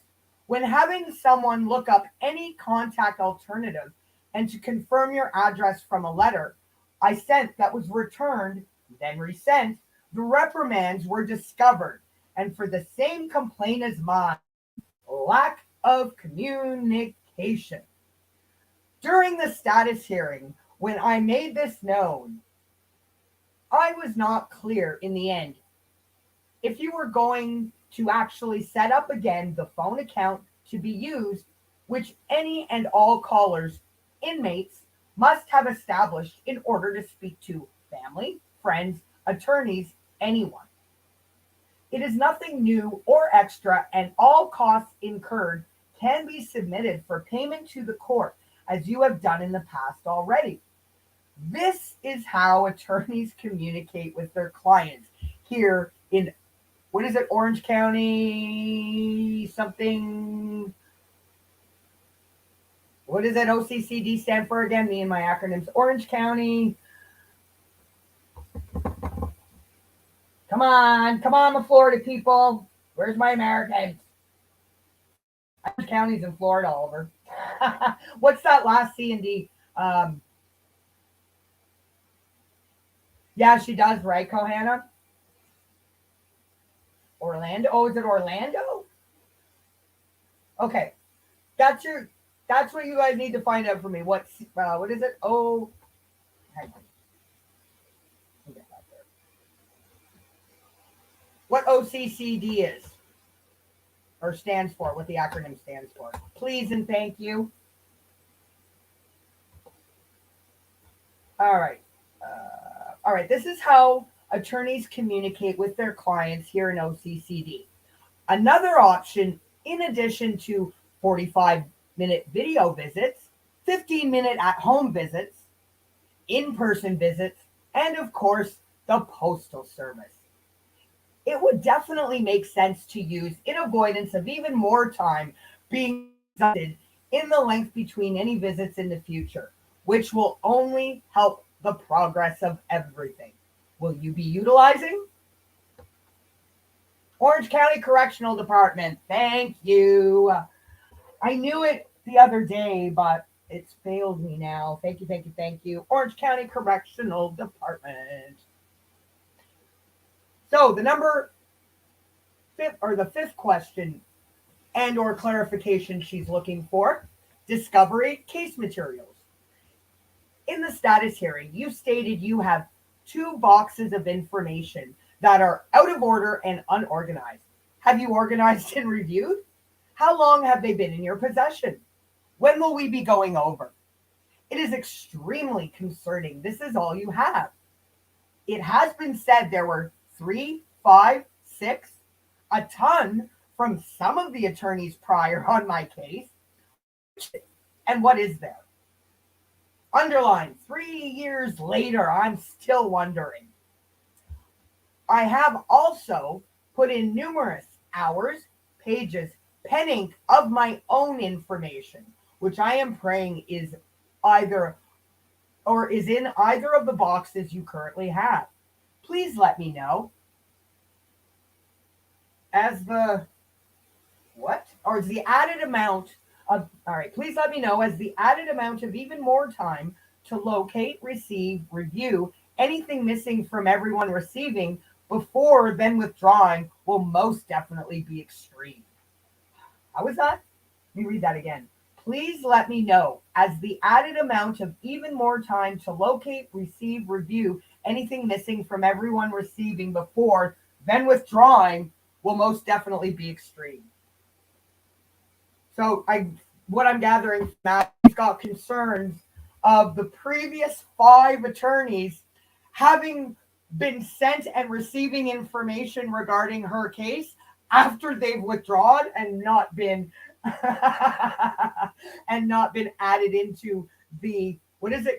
when having someone look up any contact alternative and to confirm your address from a letter I sent that was returned, then resent, the reprimands were discovered, and for the same complaint as mine, lack of communication. During the status hearing, when I made this known, I was not clear in the end if you were going to actually set up again the phone account to be used, which any and all callers, inmates, must have established in order to speak to family, friends, attorneys, anyone. It is nothing new or extra, and all costs incurred can be submitted for payment to the court, as you have done in the past already. This is how attorneys communicate with their clients here in, what is it, Orange County something? What does that OCCD stand for again? Me and my acronyms. Orange County. Come on, the Florida people. Where's my Americans? Orange County's in Florida, Oliver. What's that last C and D? Yeah, she does, right, Kohanna? Orlando. Oh, is it Orlando? Okay, that's what you guys need to find out for me. What is it? Oh, hang on. What OCCD is or stands for, what the acronym stands for. Please and thank you. All right. This is how attorneys communicate with their clients here in OCCD. Another option, in addition to 45-minute video visits, 15-minute at-home visits, in-person visits, and of course, the Postal Service. It would definitely make sense to use in avoidance of even more time being invested in the length between any visits in the future, which will only help the progress of everything. Will you be utilizing? Orange County Correctional Department, thank you. I knew it the other day, but it's failed me now. Thank you. Orange County Correctional Department. So the fifth question and or clarification she's looking for, discovery case materials. In the status hearing, you stated you have 2 boxes of information that are out of order and unorganized. Have you organized and reviewed? How long have they been in your possession? When will we be going over? It is extremely concerning. This is all you have. It has been said there were 3, 5, 6, a ton from some of the attorneys prior on my case. And what is there? Underline, 3 years later, I'm still wondering. I have also put in numerous hours, pages, pen ink of my own information, which I am praying is in either of the boxes you currently have. Please let me know. Please let me know as the added amount of even more time to locate, receive, review anything missing from everyone receiving before then withdrawing will most definitely be extreme. How was that? Let me read that again. Please let me know as the added amount of even more time to locate, receive, review anything missing from everyone receiving before then withdrawing will most definitely be extreme. So what I'm gathering from that, he's got concerns of the previous 5 attorneys having been sent and receiving information regarding her case after they've withdrawn and not been added into the,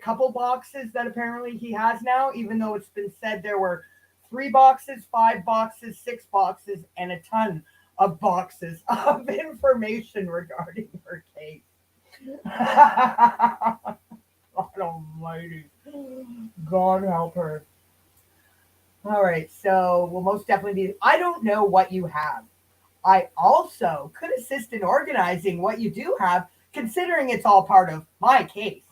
couple boxes that apparently he has now, even though it's been said there were 3 boxes, 5 boxes, 6 boxes, and a ton of boxes of information regarding her case. God almighty. God help her. All right, so we'll most definitely be. I don't know what you have. I also could assist in organizing what you do have, considering it's all part of my case.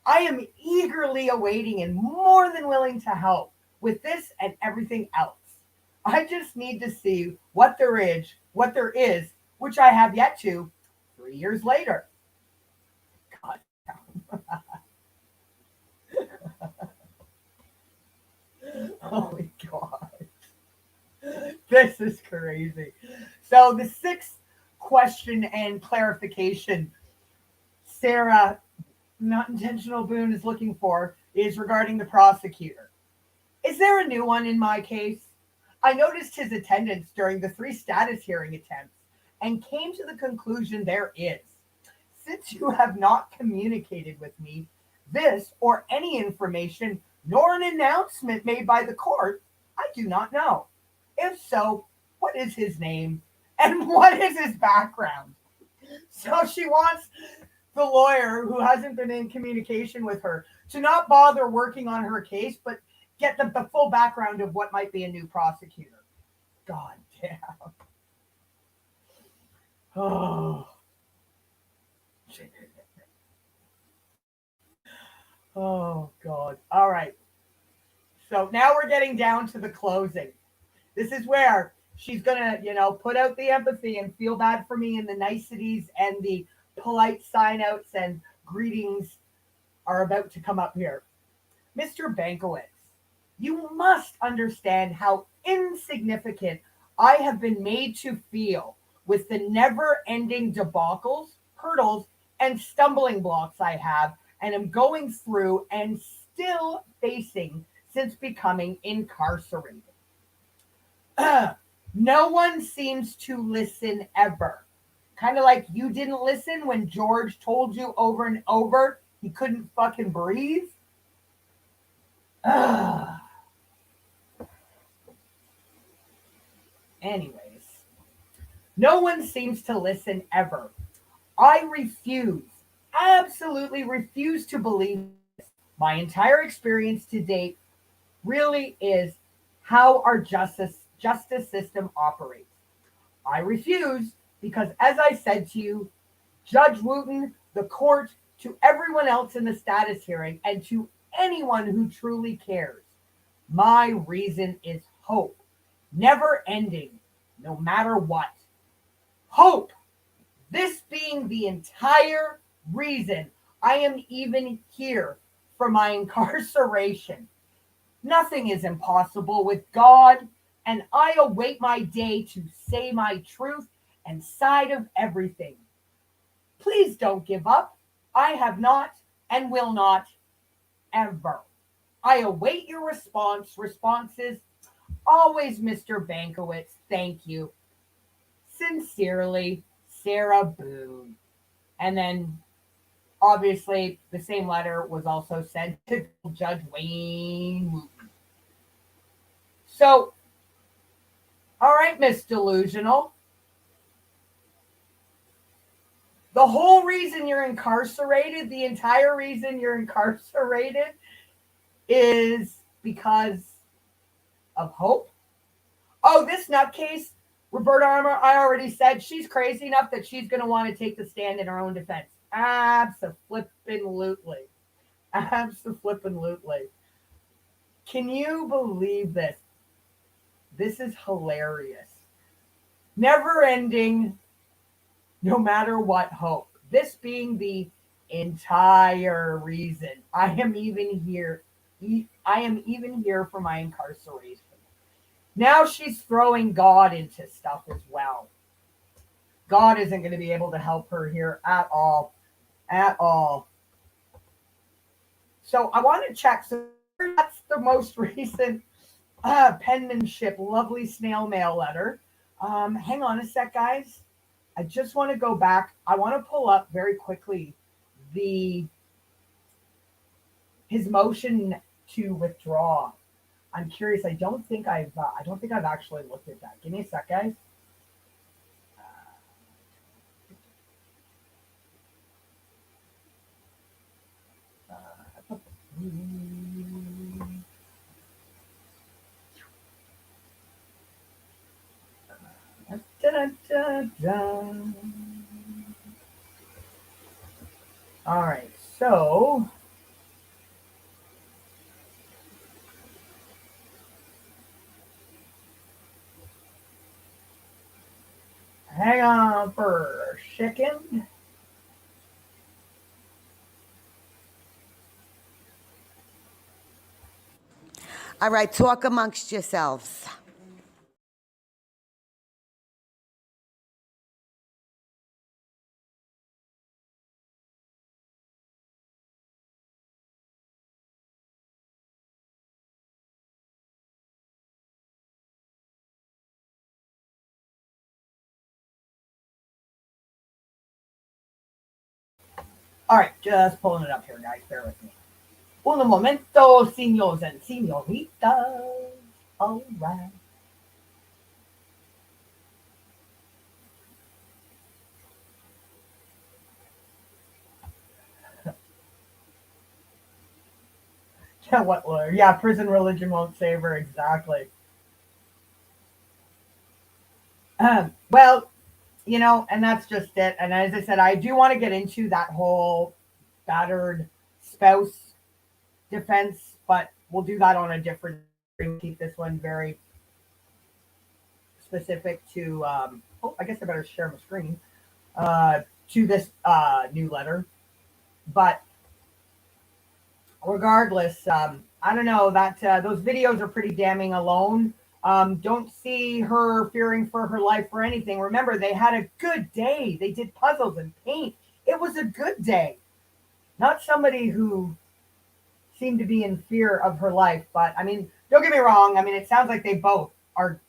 I am eagerly awaiting and more than willing to help with this and everything else. I just need to see what there is, which I have yet to 3 years later. God. Oh my God. This is crazy. So the sixth question and clarification Sarah, not intentional Boone, is looking for is regarding the prosecutor. Is there a new one in my case? I noticed his attendance during the 3 status hearing attempts and came to the conclusion there is. Since you have not communicated with me this or any information nor an announcement made by the court, I do not know. If so, what is his name and what is his background? So she wants the lawyer who hasn't been in communication with her to not bother working on her case, but get the full background of what might be a new prosecutor. God damn. Oh. Oh, God. All right. So now we're getting down to the closing. This is where she's going to, put out the empathy and feel bad for me, and the niceties and the polite sign outs and greetings are about to come up here. Mr. Bankowitz, you must understand how insignificant I have been made to feel with the never-ending debacles, hurdles, and stumbling blocks I have and am going through and still facing since becoming incarcerated. No one seems to listen ever. Kind of like you didn't listen when George told you over and over he couldn't fucking breathe. Anyways, no one seems to listen ever. I refuse, absolutely refuse to believe this. My entire experience to date really is how our justice system operates. I refuse because, as I said to you, Judge Wooten, the court, to everyone else in the status hearing, and to anyone who truly cares, my reason is hope, never ending, no matter what. Hope, this being the entire reason I am even here for my incarceration. Nothing is impossible with God, and I await my day to say my truth and side of everything. Please don't give up. I have not and will not ever. I await your responses. Always, Mr. Bankowitz. Thank you. Sincerely, Sarah Boone. And then, obviously, the same letter was also sent to Judge Wayne Wooten. So, all right, Miss Delusional. The whole reason you're incarcerated, the entire reason you're incarcerated is because of hope. Oh, this nutcase, Roberta Armour, I already said she's crazy enough that she's going to want to take the stand in her own defense. Abso-flippin-lutely. Abso-flippin-lutely. Can you believe this? This is hilarious. Never ending, no matter what hope. This being the entire reason I am even here. I am even here for my incarceration. Now she's throwing God into stuff as well. God isn't going to be able to help her here at all. At all. So I want to check. So that's the most recent penmanship, lovely snail mail letter. Hang on a sec, guys. I just want to go back. I want to pull up very quickly his motion to withdraw. I'm curious. I don't think I've actually looked at that. Give me a sec, guys. All right, so hang on for a second. All right, talk amongst yourselves. All right, just pulling it up here, guys. Bear with me. Un momento, señores and señoritas. All right. Yeah, what lawyer? Yeah, prison religion won't save her. Exactly. Well, you know, and that's just it. And as I said, I do want to get into that whole battered spouse defense, but we'll do that on a different. Keep this one very specific to. I guess I better share my screen. To this new letter, but regardless, I don't know that those videos are pretty damning alone. Don't see her fearing for her life or anything. Remember, they had a good day. They did puzzles and paint. It was a good day. Not somebody who seemed to be in fear of her life. But I mean, don't get me wrong. I mean, it sounds like they both are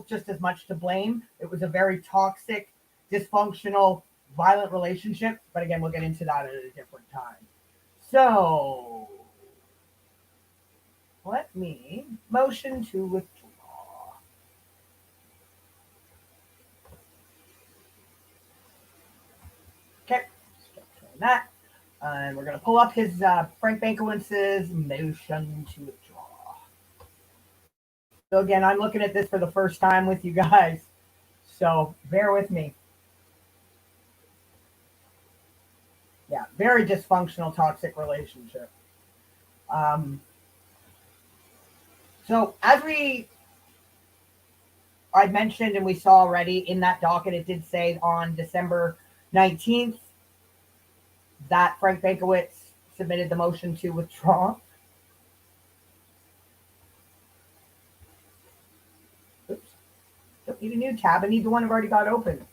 just as much to blame. It was a very toxic, dysfunctional, violent relationship. But again, we'll get into that at a different time. So let me motion to withdraw. Okay, stop doing that. And we're going to pull up his Frank Bankowitz's motion to withdraw. So again, I'm looking at this for the first time with you guys. So bear with me. Yeah, very dysfunctional, toxic relationship. So as I'd mentioned and we saw already in that docket, it did say on December 19th that Frank Bankowitz submitted the motion to withdraw. Oops. Don't need a new tab. I need the one I've already got open.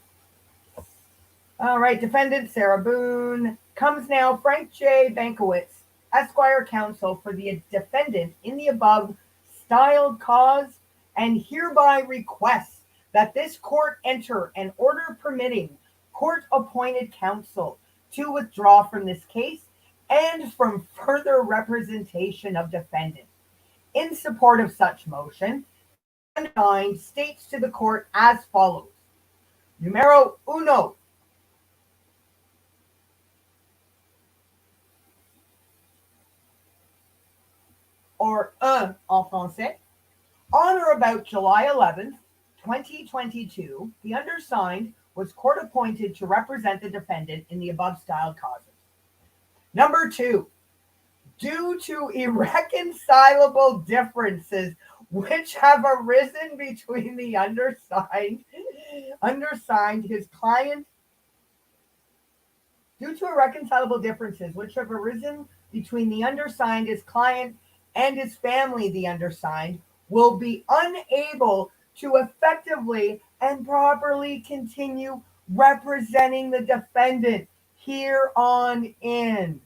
All right, defendant Sarah Boone comes now. Frank J. Bankowitz, Esquire counsel for the defendant in the above styled cause, and hereby requests that this court enter an order permitting court-appointed counsel to withdraw from this case and from further representation of defendant. In support of such motion, 9 states to the court as follows. Numero uno. Or en français. On or about July 11th, 2022, the undersigned was court appointed to represent the defendant in the above styled causes. Number 2, due to irreconcilable differences which have arisen between the undersigned, his client, due to irreconcilable differences which have arisen between the undersigned, his client, and his family, the undersigned, will be unable to effectively and properly continue representing the defendant here on in.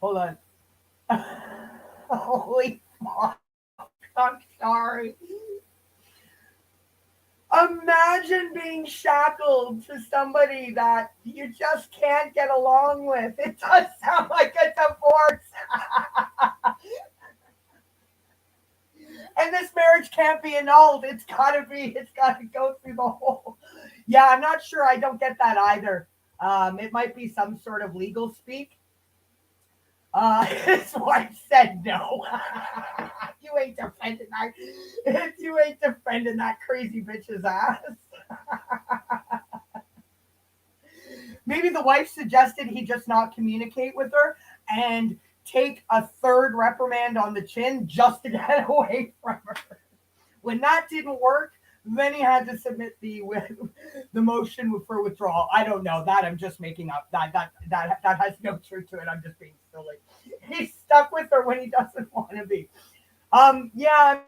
Hold on. Holy fuck. I'm sorry. Imagine being shackled to somebody that you just can't get along with. It does sound like a divorce. And this marriage can't be annulled. It's got to go through the whole. Yeah, I'm not sure. I don't get that either. It might be some sort of legal speak. His wife said no. You ain't defending that. You ain't defending that crazy bitch's ass. Maybe the wife suggested he just not communicate with her and take a third reprimand on the chin just to get away from her. When that didn't work, then he had to submit the motion for withdrawal. I don't know. That I'm just making up. That has no truth to it. I'm just being silly. He's stuck with her when he doesn't want to be. Yeah,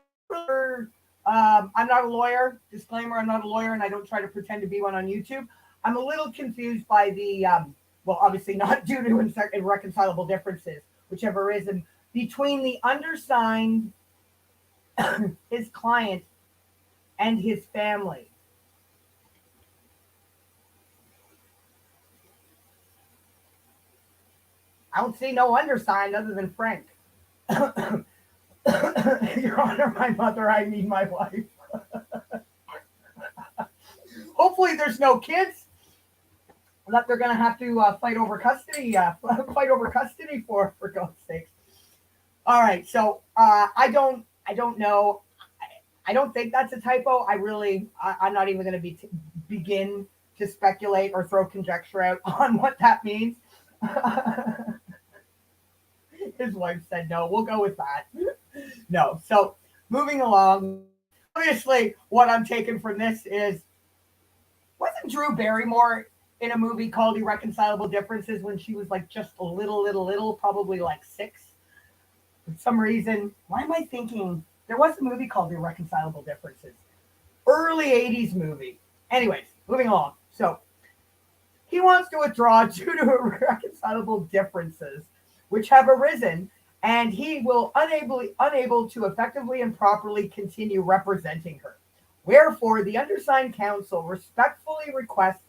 I'm not a lawyer. Disclaimer, I'm not a lawyer, and I don't try to pretend to be one on YouTube. I'm a little confused by the, well, obviously not due to irreconcilable differences, which have arisen between the undersigned, his client, and his family. I don't see no undersigned other than Frank. Your Honor, my mother, I mean my wife. Hopefully there's no kids that they're going to have to fight over custody for God's sake. All right, so I don't know. I don't think that's a typo. I'm not even going to begin to speculate or throw conjecture out on what that means. His wife said no. We'll go with that. No. So moving along. Obviously, what I'm taking from this is, wasn't Drew Barrymore in a movie called Irreconcilable Differences when she was like just a little, probably like 6? For some reason, why am I thinking there was a movie called Irreconcilable Differences? Early 80s movie. Anyways, moving along. So he wants to withdraw due to irreconcilable differences which have arisen, and he will unable to effectively and properly continue representing her. Wherefore, the undersigned counsel respectfully requests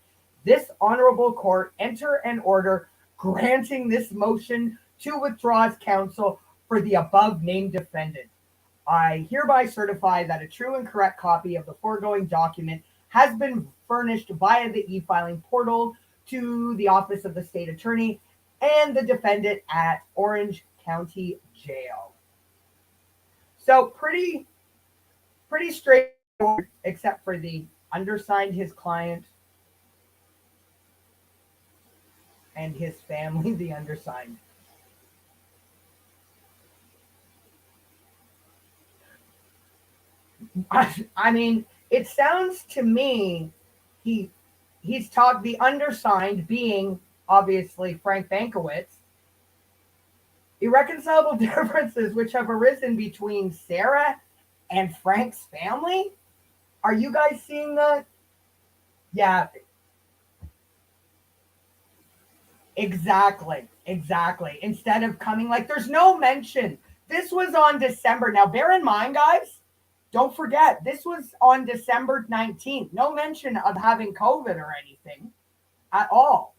this honorable court enter an order granting this motion to withdraw as counsel for the above named defendant. I hereby certify that a true and correct copy of the foregoing document has been furnished via the e-filing portal to the Office of the State Attorney and the defendant at Orange County Jail. So pretty straightforward, except for the undersigned, his client, and his family, the undersigned. I mean, it sounds to me he's talked the undersigned being obviously Frank Bankowitz. Irreconcilable differences which have arisen between Sarah and Frank's family. Are you guys seeing that? Yeah. Exactly. Instead of coming, like, there's no mention. This was on December. Now, bear in mind, guys, don't forget, this was on December 19th. No mention of having COVID or anything at all.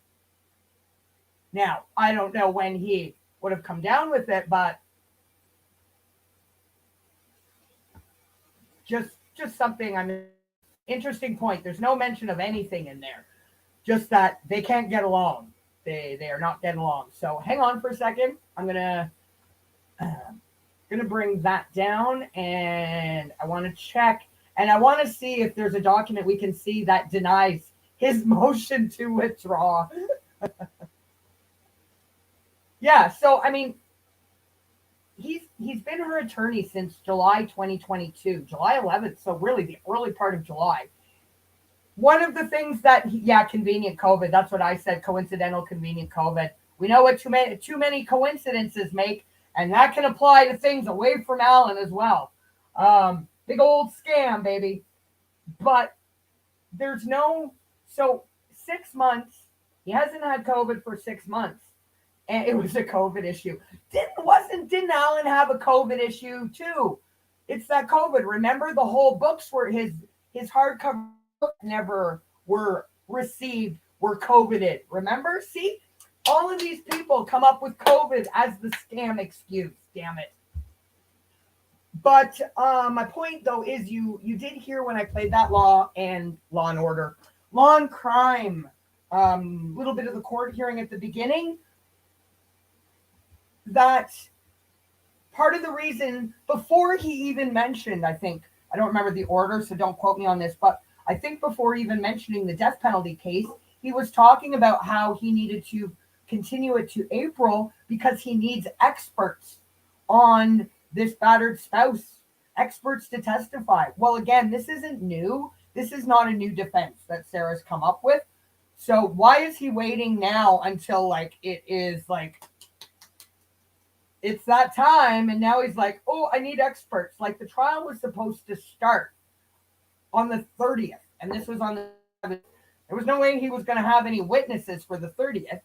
Now, I don't know when he would have come down with it, but just something, I mean, interesting point. There's no mention of anything in there. Just that they can't get along. They are not getting along. So hang on for a second. I'm gonna bring that down, and I want to check, and I want to see if there's a document we can see that denies his motion to withdraw. Yeah, so I mean, he's been her attorney since July 2022, July 11th. So really, the early part of July. One of the things that, convenient COVID. That's what I said. Coincidental, convenient COVID. We know what too many coincidences make, and that can apply to things away from Alan as well. Big old scam, baby. But there's no, so 6 months. He hasn't had COVID for 6 months. And it was a COVID issue. Didn't Alan have a COVID issue too? It's that COVID. Remember, the whole books were his hardcover books never were received, were COVIDed. Remember? See? All of these people come up with COVID as the scam excuse. Damn it. But my point though is you did hear when I played that Law and Order, Law and Crime little bit of the court hearing at the beginning, that part of the reason, before he even mentioned, I think, I don't remember the order, so don't quote me on this, but I think before even mentioning the death penalty case, he was talking about how he needed to continue it to April because he needs experts on this battered spouse, experts to testify. Well, again, this isn't new. This is not a new defense that Sarah's come up with. So why is he waiting now until like it is like it's that time, and now he's like, oh, I need experts. Like the trial was supposed to start on the 30th, and this was on the, there was no way he was going to have any witnesses for the 30th.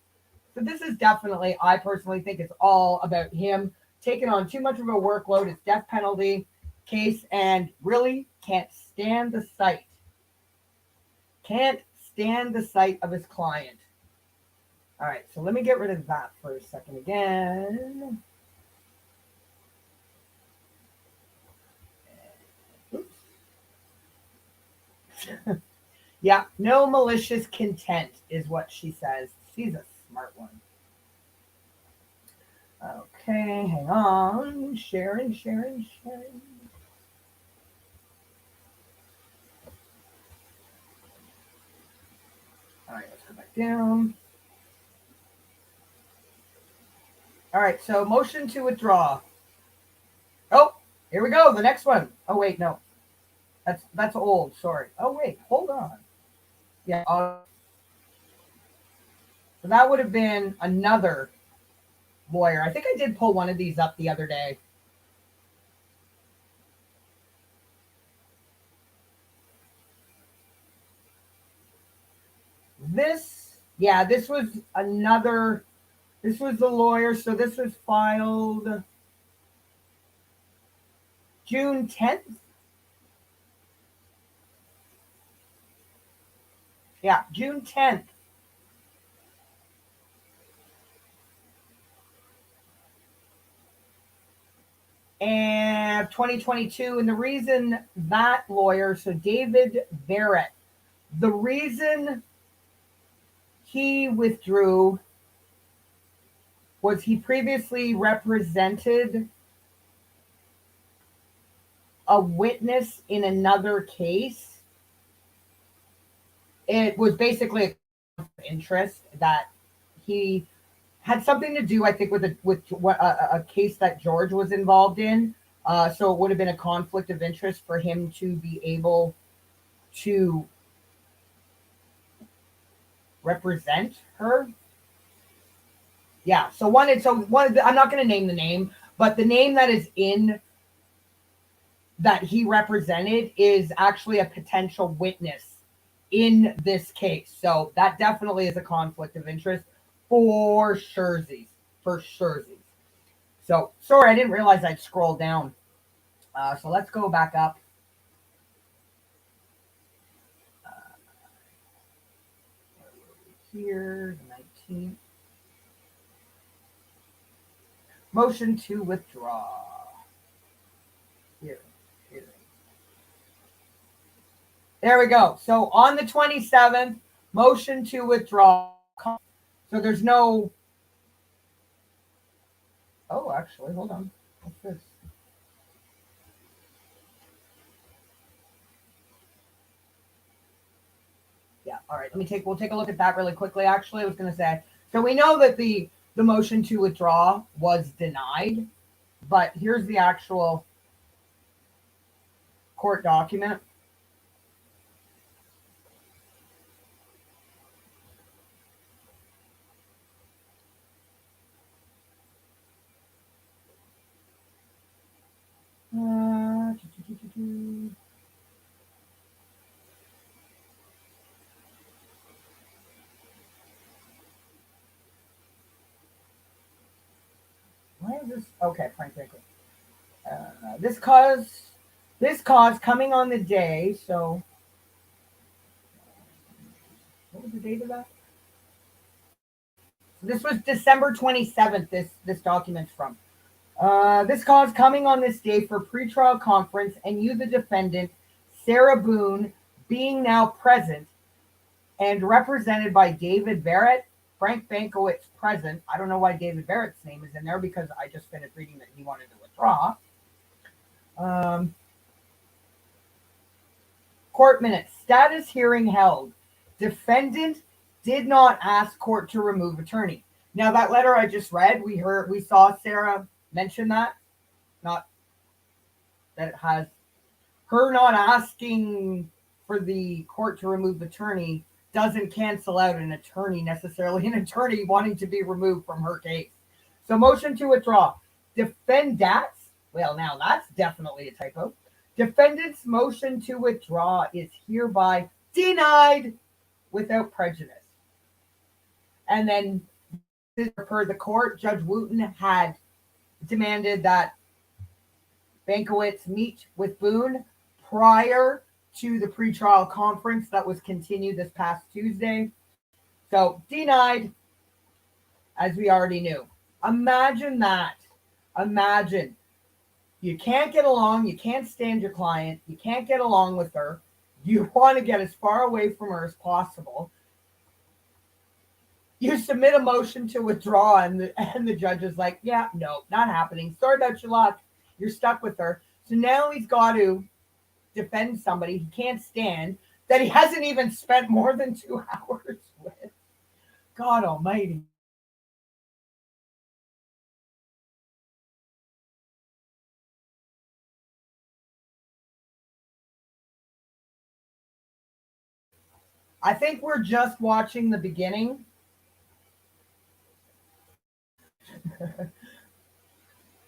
So this is definitely, I personally think it's all about him taking on too much of a workload. It's death penalty case, and really can't stand the sight. Can't stand the sight of his client. All right, so let me get rid of that for a second again. Oops. Yeah, no malicious content is what she says. She's a smart one. Okay, hang on. Sharing. All right, let's go back down. All right, so motion to withdraw. Oh, here we go. The next one. Oh, wait, no. That's old. Sorry. Oh, wait, hold on. Yeah. So that would have been another lawyer. I think I did pull one of these up the other day. This was another, this was the lawyer. So this was filed June 10th. Yeah, June 10th. And 2022. And the reason that lawyer, so David Barrett, the reason he withdrew was he previously represented a witness in another case. It was basically a conflict of interest that he had something to do, I think, with a case that George was involved in. So it would have been a conflict of interest for him to be able to represent her. Yeah. So I'm not going to name the name, but the name that is in that he represented is actually a potential witness in this case. So that definitely is a conflict of interest for surezies. So sorry, I didn't realize I'd scroll down. So let's go back up. Here, 19th. Motion to withdraw. Here. There we go. So on the 27th, motion to withdraw. So there's no. Oh, actually, hold on. What's this? Yeah. All right. We'll take a look at that really quickly. Actually, I was going to say. So we know that the motion to withdraw was denied, but here's the actual court document. Why is this? Okay, Frank. This cause coming on the day. So, what was the date of that? This was December 27th. This document's from. This cause coming on this day for pretrial conference, and you, the defendant, Sarah Boone, being now present, and represented by David Barrett, Frank Bankowitz present. I don't know why David Barrett's name is in there because I just finished reading that he wanted to withdraw. Court minutes. Status hearing held. Defendant did not ask court to remove attorney. Now that letter I just read, we saw Sarah mention that. Not that it has her not asking for the court to remove attorney doesn't cancel out an attorney necessarily, an attorney wanting to be removed from her case. So motion to withdraw. Defendants, well, now that's definitely a typo. Defendant's motion to withdraw is hereby denied without prejudice. And then per the court, Judge Wooten had demanded that Bankowitz meet with Boone prior to the pretrial conference that was continued this past Tuesday. So denied, as we already knew. Imagine that. Imagine. You can't get along. You can't stand your client. You can't get along with her. You want to get as far away from her as possible. You submit a motion to withdraw, and the judge is like, yeah, no, not happening. Sorry about your luck. You're stuck with her. So now he's got to defend somebody he can't stand that he hasn't even spent more than 2 hours with. God almighty. I think we're just watching the beginning.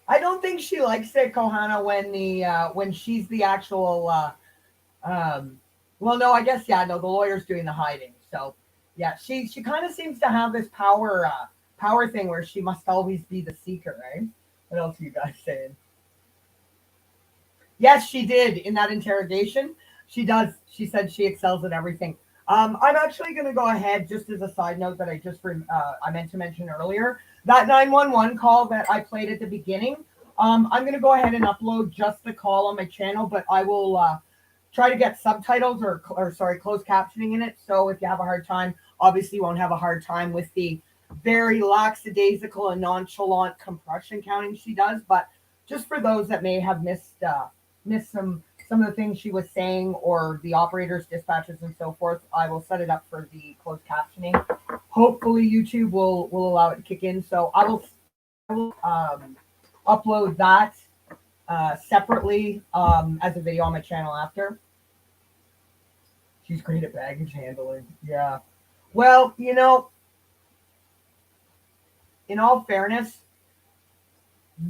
I don't think she likes it, Kohana, when she's the actual well, no, I guess, yeah, no, the lawyer's doing the hiding. So yeah, she kind of seems to have this power thing where she must always be the seeker, right? What else are you guys saying? Yes, she did in that interrogation. She does. She said she excels at everything. I'm actually going to go ahead, just as a side note that I meant to mention earlier, that 911 call that I played at the beginning. I'm going to go ahead and upload just the call on my channel, but I will try to get subtitles or closed captioning in it. So if you have a hard time, obviously you won't have a hard time with the very lackadaisical and nonchalant compression counting she does. But just for those that may have missed some of the things she was saying or the operators, dispatches, and so forth, I will set it up for the closed captioning. Hopefully YouTube will allow it to kick in. So I will upload that separately as a video on my channel after. She's great at baggage handling. Yeah. Well, you know, in all fairness,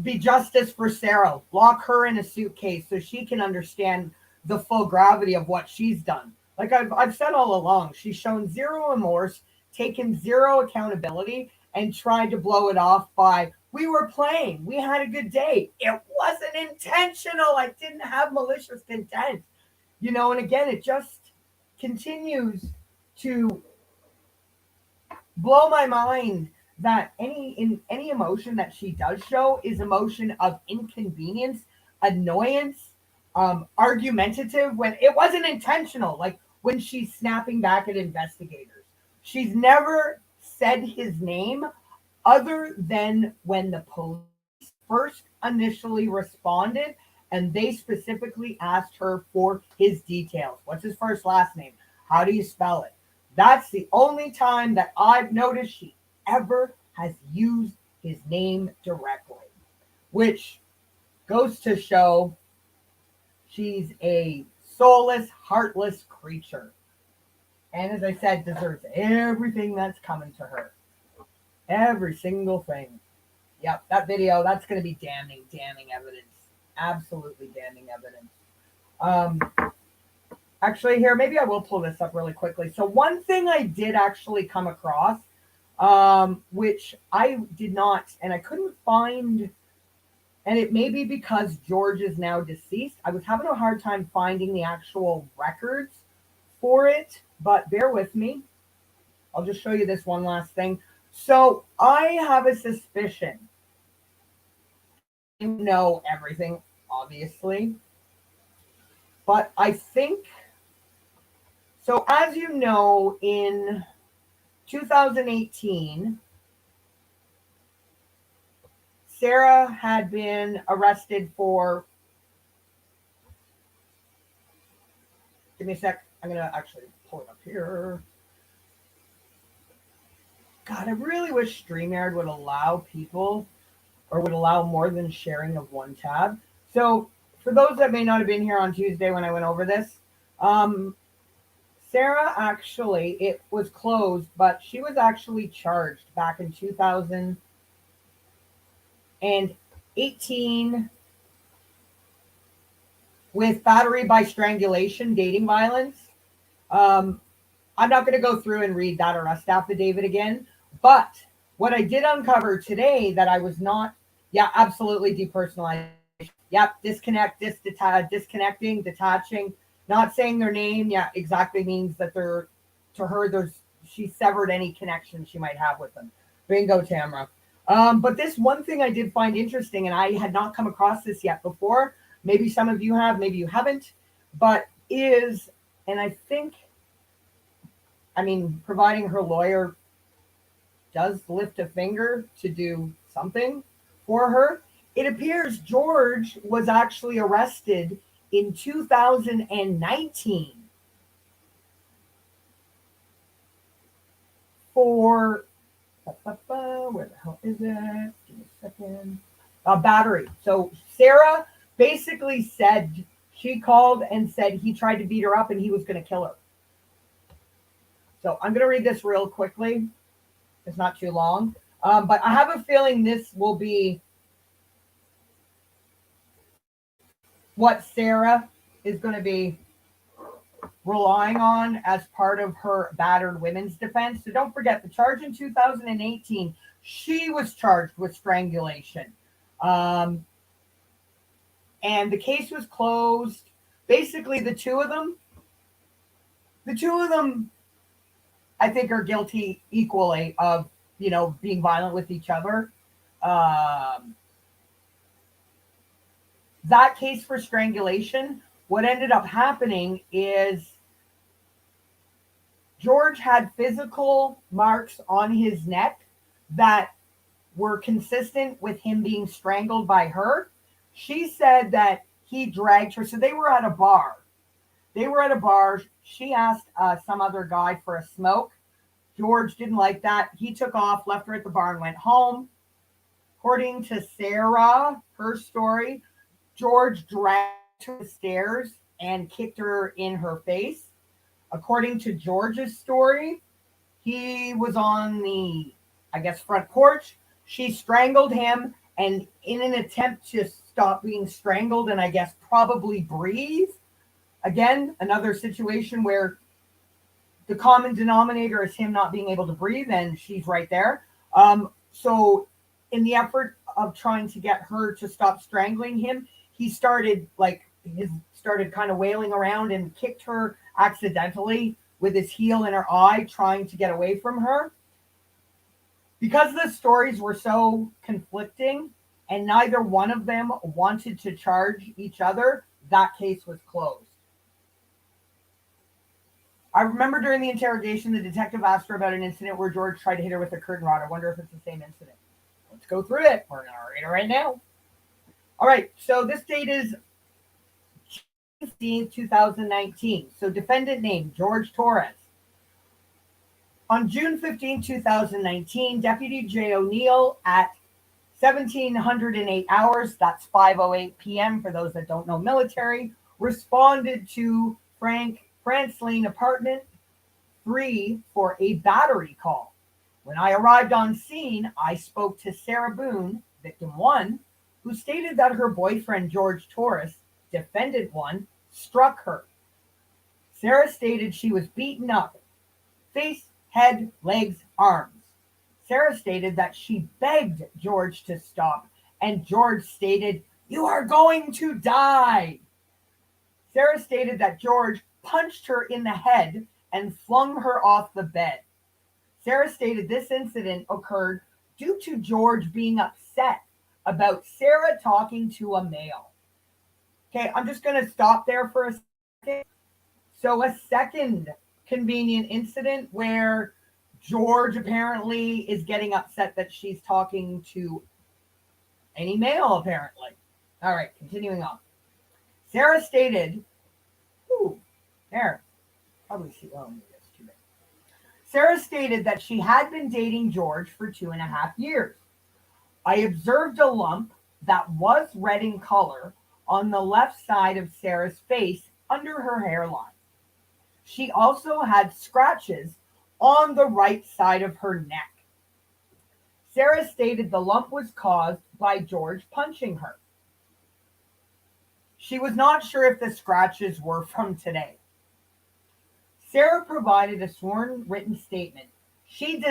be justice for Sarah. Lock her in a suitcase so she can understand the full gravity of what she's done. Like I've said all along, she's shown zero remorse, taken zero accountability, and tried to blow it off by, we were playing, we had a good day. It wasn't intentional. I didn't have malicious intent. You know, and again, it just continues to blow my mind that any emotion that she does show is emotion of inconvenience, annoyance, argumentative, when it wasn't intentional. Like when she's snapping back at investigators, she's never said his name other than when the police first initially responded and they specifically asked her for his details. What's his first last name? How do you spell it? That's the only time that I've noticed she ever has used his name directly, which goes to show she's a soulless, heartless creature. And as I said, deserves everything that's coming to her. Every single thing. Yep, that video, that's going to be damning evidence. Absolutely damning evidence. Actually, here, maybe I will pull this up really quickly. So one thing I did actually come across, which I did not, and I couldn't find, and it may be because George is now deceased. I was having a hard time finding the actual records for it, but bear with me. I'll just show you this one last thing. So I have a suspicion. I don't know everything, obviously, but I think So as you know, in 2018, Sarah had been arrested for, give me a sec, I'm going to actually pull it up here. God, I really wish StreamYard would allow people or would allow more than sharing of one tab. So for those that may not have been here on Tuesday when I went over this, Sarah actually, it was closed, but she was actually charged back in 2018 with battery by strangulation, dating violence. I'm not going to go through and read that arrest affidavit again, but what I did uncover today that I was not, absolutely depersonalized. Yep, disconnecting, detaching, not saying their name. Yeah, exactly means that they're, to her, she severed any connection she might have with them. Bingo, Tamara. But this one thing I did find interesting, and I had not come across this yet before. Maybe some of you have, maybe you haven't, but is, and I think, providing her lawyer does lift a finger to do something for her. It appears George was actually arrested in 2019 for, where the hell is it? Give me a second. Battery. So Sarah basically said, she called and said he tried to beat her up and he was going to kill her. So I'm going to read this real quickly. It's not too long. But I have a feeling this will be what Sarah is going to be relying on as part of her battered women's defense. So don't forget, the charge in 2018, she was charged with strangulation. And the case was closed. Basically, the two of them, I think, are guilty equally of, being violent with each other. That case for strangulation, what ended up happening is George had physical marks on his neck that were consistent with him being strangled by her. She said that he dragged her. So they were at a bar. She asked some other guy for a smoke. George didn't like that. He took off, left her at the bar, and went home. According to Sarah, her story, George dragged her to the stairs and kicked her in her face. According to George's story, he was on the, front porch. She strangled him, and in an attempt to stop being strangled and probably breathe, again, another situation where the common denominator is him not being able to breathe, and she's right there. So in the effort of trying to get her to stop strangling him, he started kind of wailing around and kicked her accidentally with his heel in her eye, trying to get away from her. Because the stories were so conflicting and neither one of them wanted to charge each other, that case was closed. I remember during the interrogation, the detective asked her about an incident where George tried to hit her with a curtain rod. I wonder if it's the same incident. Let's go through it. We're going to read it right now. All right, so this date is June 15th, 2019. So defendant name, George Torres. On June 15, 2019, Deputy J. O'Neill at 1708 hours, that's 5:08 p.m. for those that don't know military, responded to France Lane Apartment 3 for a battery call. When I arrived on scene, I spoke to Sarah Boone, victim 1, who stated that her boyfriend George Torres, defendant 1, struck her. Sarah stated she was beaten up, face, head, legs, arms. Sarah stated that she begged George to stop, and George stated, "You are going to die." Sarah stated that George punched her in the head and flung her off the bed. Sarah stated this incident occurred due to George being upset about Sarah talking to a male. Okay, I'm just going to stop there for a second. So a second convenient incident where George apparently is getting upset that she's talking to any male, apparently. All right, continuing on. Sarah stated, probably see, oh, maybe that's too big. Sarah stated that she had been dating George for 2.5 years. I observed a lump that was red in color on the left side of Sarah's face under her hairline. She also had scratches on the right side of her neck. Sarah stated the lump was caused by George punching her. She was not sure if the scratches were from today. Sarah provided a sworn written statement. She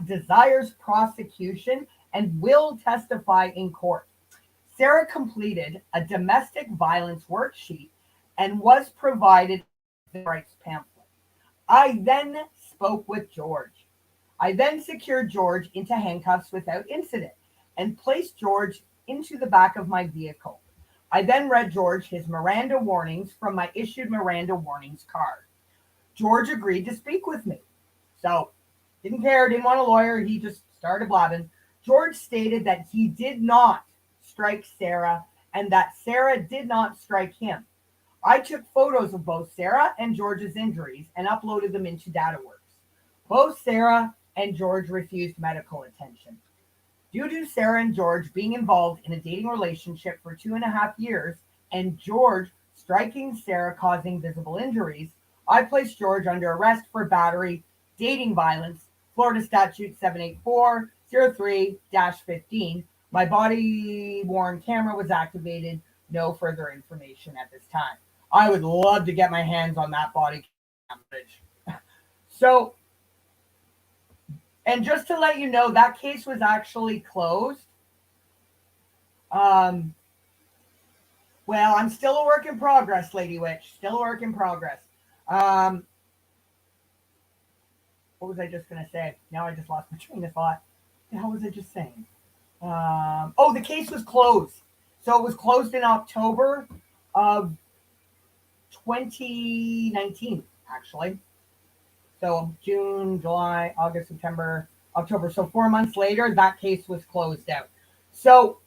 desires prosecution and will testify in court. Sarah completed a domestic violence worksheet and was provided the rights pamphlet. I then spoke with George. I then secured George into handcuffs without incident and placed George into the back of my vehicle. I then read George his Miranda warnings from my issued Miranda warnings card. George agreed to speak with me. So, didn't care, didn't want a lawyer, he just started blabbing. George stated that he did not strike Sarah and that Sarah did not strike him. I took photos of both Sarah and George's injuries and uploaded them into DataWorks. Both Sarah and George refused medical attention. Due to Sarah and George being involved in a dating relationship for 2.5 years and George striking Sarah causing visible injuries, I placed George under arrest for battery, dating violence, Florida Statute 784-03-15. My body-worn camera was activated. No further information at this time. I would love to get my hands on that body cam footage. So, and just to let you know, that case was actually closed. Well, I'm still a work in progress, Lady Witch. Still a work in progress. What was I just going to say? Now I just lost my train of thought. What the hell was I just saying? The case was closed. So it was closed in October of 2019, actually. So June, July, August, September, October. So 4 months later, that case was closed out. So,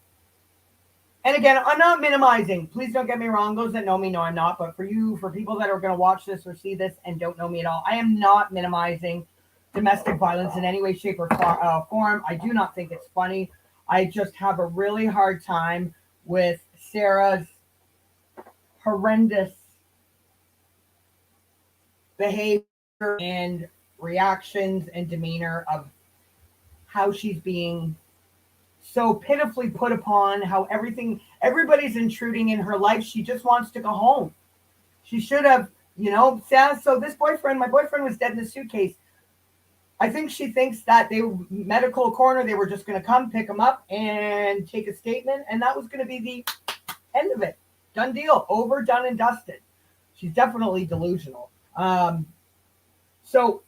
and again, I'm not minimizing. Please don't get me wrong. Those that know me know I'm not. But for people that are going to watch this or see this and don't know me at all, I am not minimizing domestic violence in any way, shape, or form. I do not think it's funny. I just have a really hard time with Sarah's horrendous behavior and reactions and demeanor of how she's being so pitifully put upon, how everybody's intruding in her life. She just wants to go home. She should have, so this my boyfriend was dead in the suitcase. I think she thinks that medical coroner, they were just going to come pick him up and take a statement. And that was going to be the end of it. Done deal. Over, done, and dusted. She's definitely delusional. So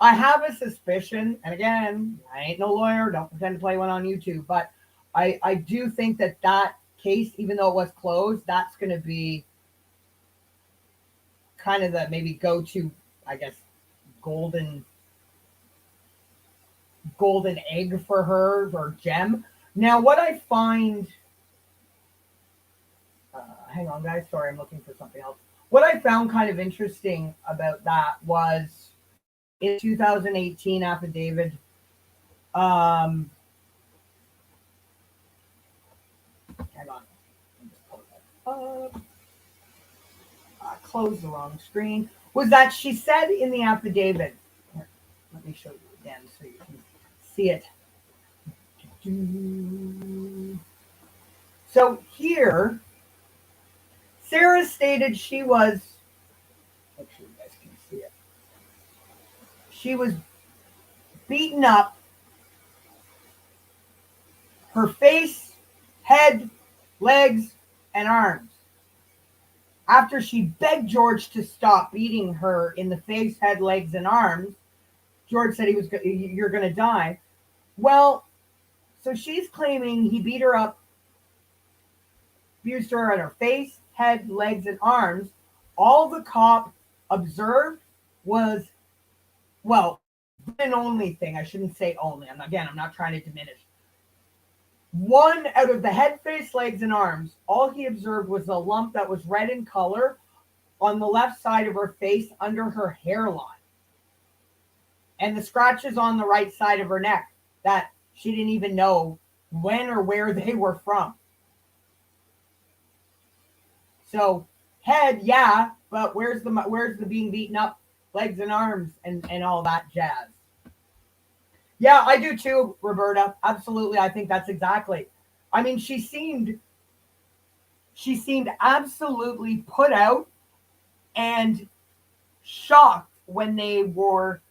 I have a suspicion, and again, I ain't no lawyer, don't pretend to play one on YouTube, but I do think that case, even though it was closed, that's going to be kind of the maybe go-to, I guess, golden egg for her, or gem. Now, what I find, hang on guys, sorry, I'm looking for something else. What I found kind of interesting about that was in 2018 affidavit, hang on, I closed the wrong screen, was that she said in the affidavit, here, let me show you again so you can see it. So here, Sarah stated she was, make sure you guys can see it. She was beaten up, her face, head, legs, and arms. After she begged George to stop beating her in the face, head, legs, and arms, George said you're going to die. Well, so she's claiming he beat her up, abused her on her face, head, legs, and arms. All the cop observed was well, an only thing, I shouldn't say only. I'm not trying to diminish. One out of the head, face, legs, and arms, all he observed was a lump that was red in color on the left side of her face under her hairline. And the scratches on the right side of her neck that she didn't even know when or where they were from. So head, yeah, but where's the being beaten up legs and arms and all that jazz? Yeah, I do too, Roberta. Absolutely. I think that's exactly. I mean, she seemed absolutely put out and shocked when they were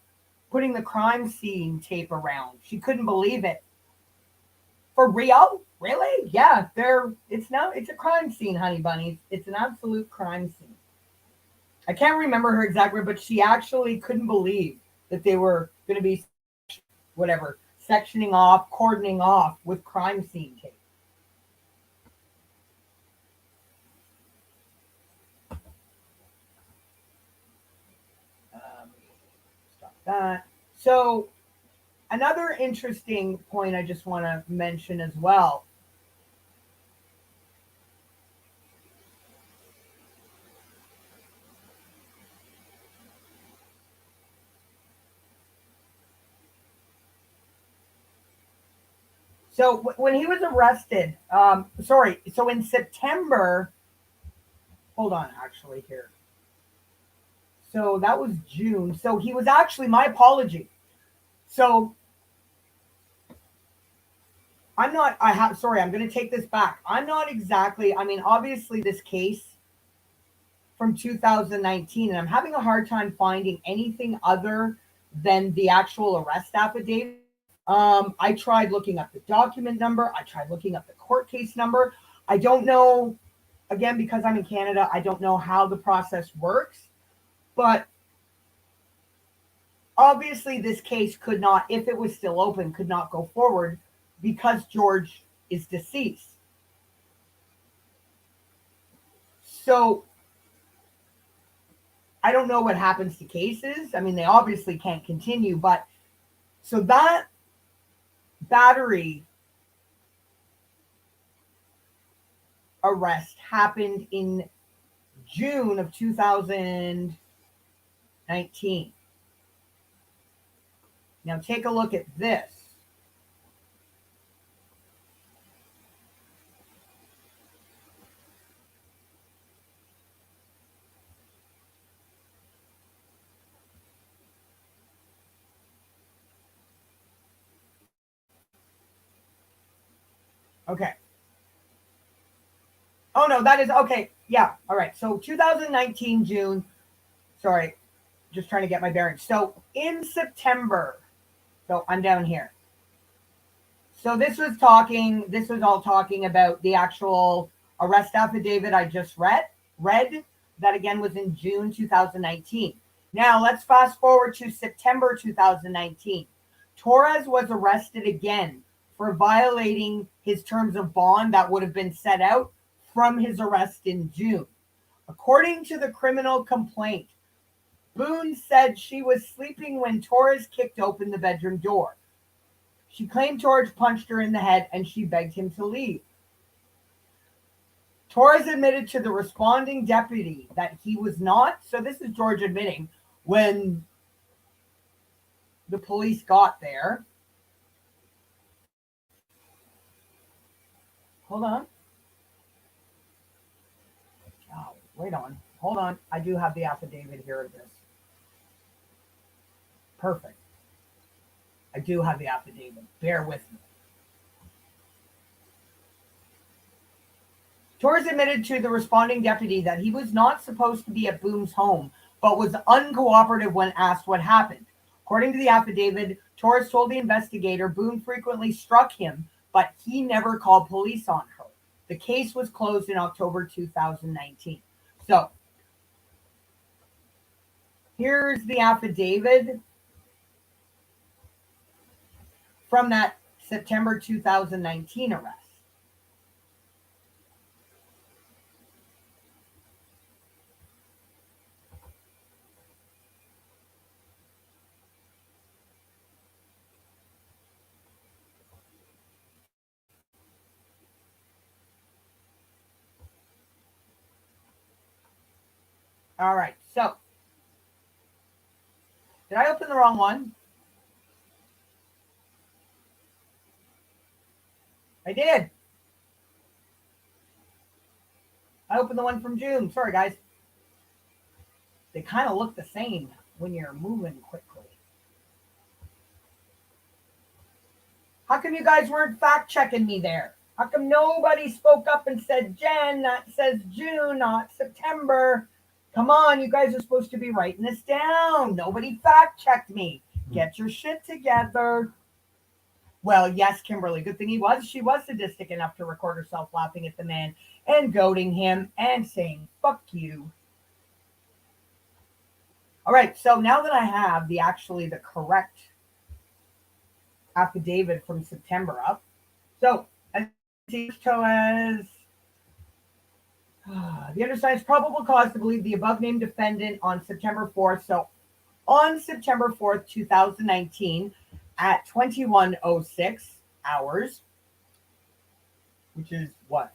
putting the crime scene tape around. She couldn't believe it. For real? Really? Yeah, it's a crime scene, honey bunnies. It's an absolute crime scene. I can't remember her exact word, but she actually couldn't believe that they were going to be sectioning off, cordoning off with crime scene tape. Stop that. So another interesting point I just want to mention as well. So when he was arrested, so in September, hold on, actually here. So that was June. So he was actually, my apology. So I'm going to take this back. I'm not exactly, I mean, obviously this case from 2019, and I'm having a hard time finding anything other than the actual arrest affidavit. I tried looking up the document number. I tried looking up the court case number. I don't know, again, because I'm in Canada, I don't know how the process works, but obviously this case could not, if it was still open, could not go forward because George is deceased. So I don't know what happens to cases. I mean, they obviously can't continue, but so that battery arrest happened in June of 2019. Now take a look at this. Okay. Oh, no, that is okay. Yeah. All right. So 2019, June. Sorry. Just trying to get my bearings. So in September, so I'm down here. So this was all talking about the actual arrest affidavit I just read. That again was in June 2019. Now let's fast forward to September 2019. Torres was arrested again for violating his terms of bond that would have been set out from his arrest in June. According to the criminal complaint, Boone said she was sleeping when Torres kicked open the bedroom door. She claimed George punched her in the head and she begged him to leave. Torres admitted to the responding deputy that he was not, so this is George admitting, when the police got there. Hold on. Oh, wait on. Hold on. I do have the affidavit here of this. Perfect. I do have the affidavit. Bear with me. Torres admitted to the responding deputy that he was not supposed to be at Boone's home, but was uncooperative when asked what happened. According to the affidavit, Torres told the investigator Boone frequently struck him, but he never called police on her. The case was closed in October 2019. So, here's the affidavit from that September 2019 arrest. All right, so did I open the wrong one? I did. I opened the one from June. Sorry, guys. They kind of look the same when you're moving quickly. How come you guys weren't fact checking me there? How come nobody spoke up and said, Jen, that says June, not September? Come on, you guys are supposed to be writing this down. Nobody fact checked me. Get your shit together. Well, yes, Kimberly, good thing she was sadistic enough to record herself laughing at the man and goading him and saying, fuck you. All right, so now that I have the correct affidavit from September up, so as the undersigned has probable cause to believe the above named defendant on September 4th. So on September 4th, 2019, at 21:06 hours, which is what?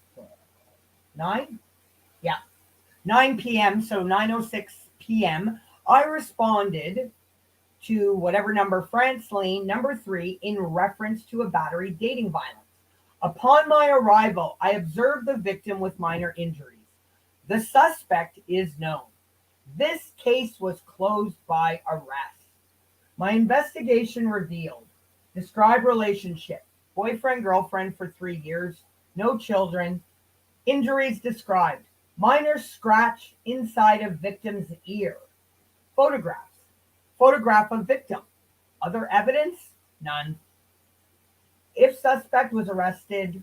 9? Yeah. 9 p.m. So 9:06 p.m. I responded to whatever number, France Lane, number 3, in reference to a battery dating violence. Upon my arrival, I observed the victim with minor injuries. The suspect is known. This case was closed by arrest. My investigation revealed described relationship, boyfriend-girlfriend for 3 years, no children. Injuries described, minor scratch inside of victim's ear. Photographs, photograph of victim. Other evidence? None. If suspect was not arrested.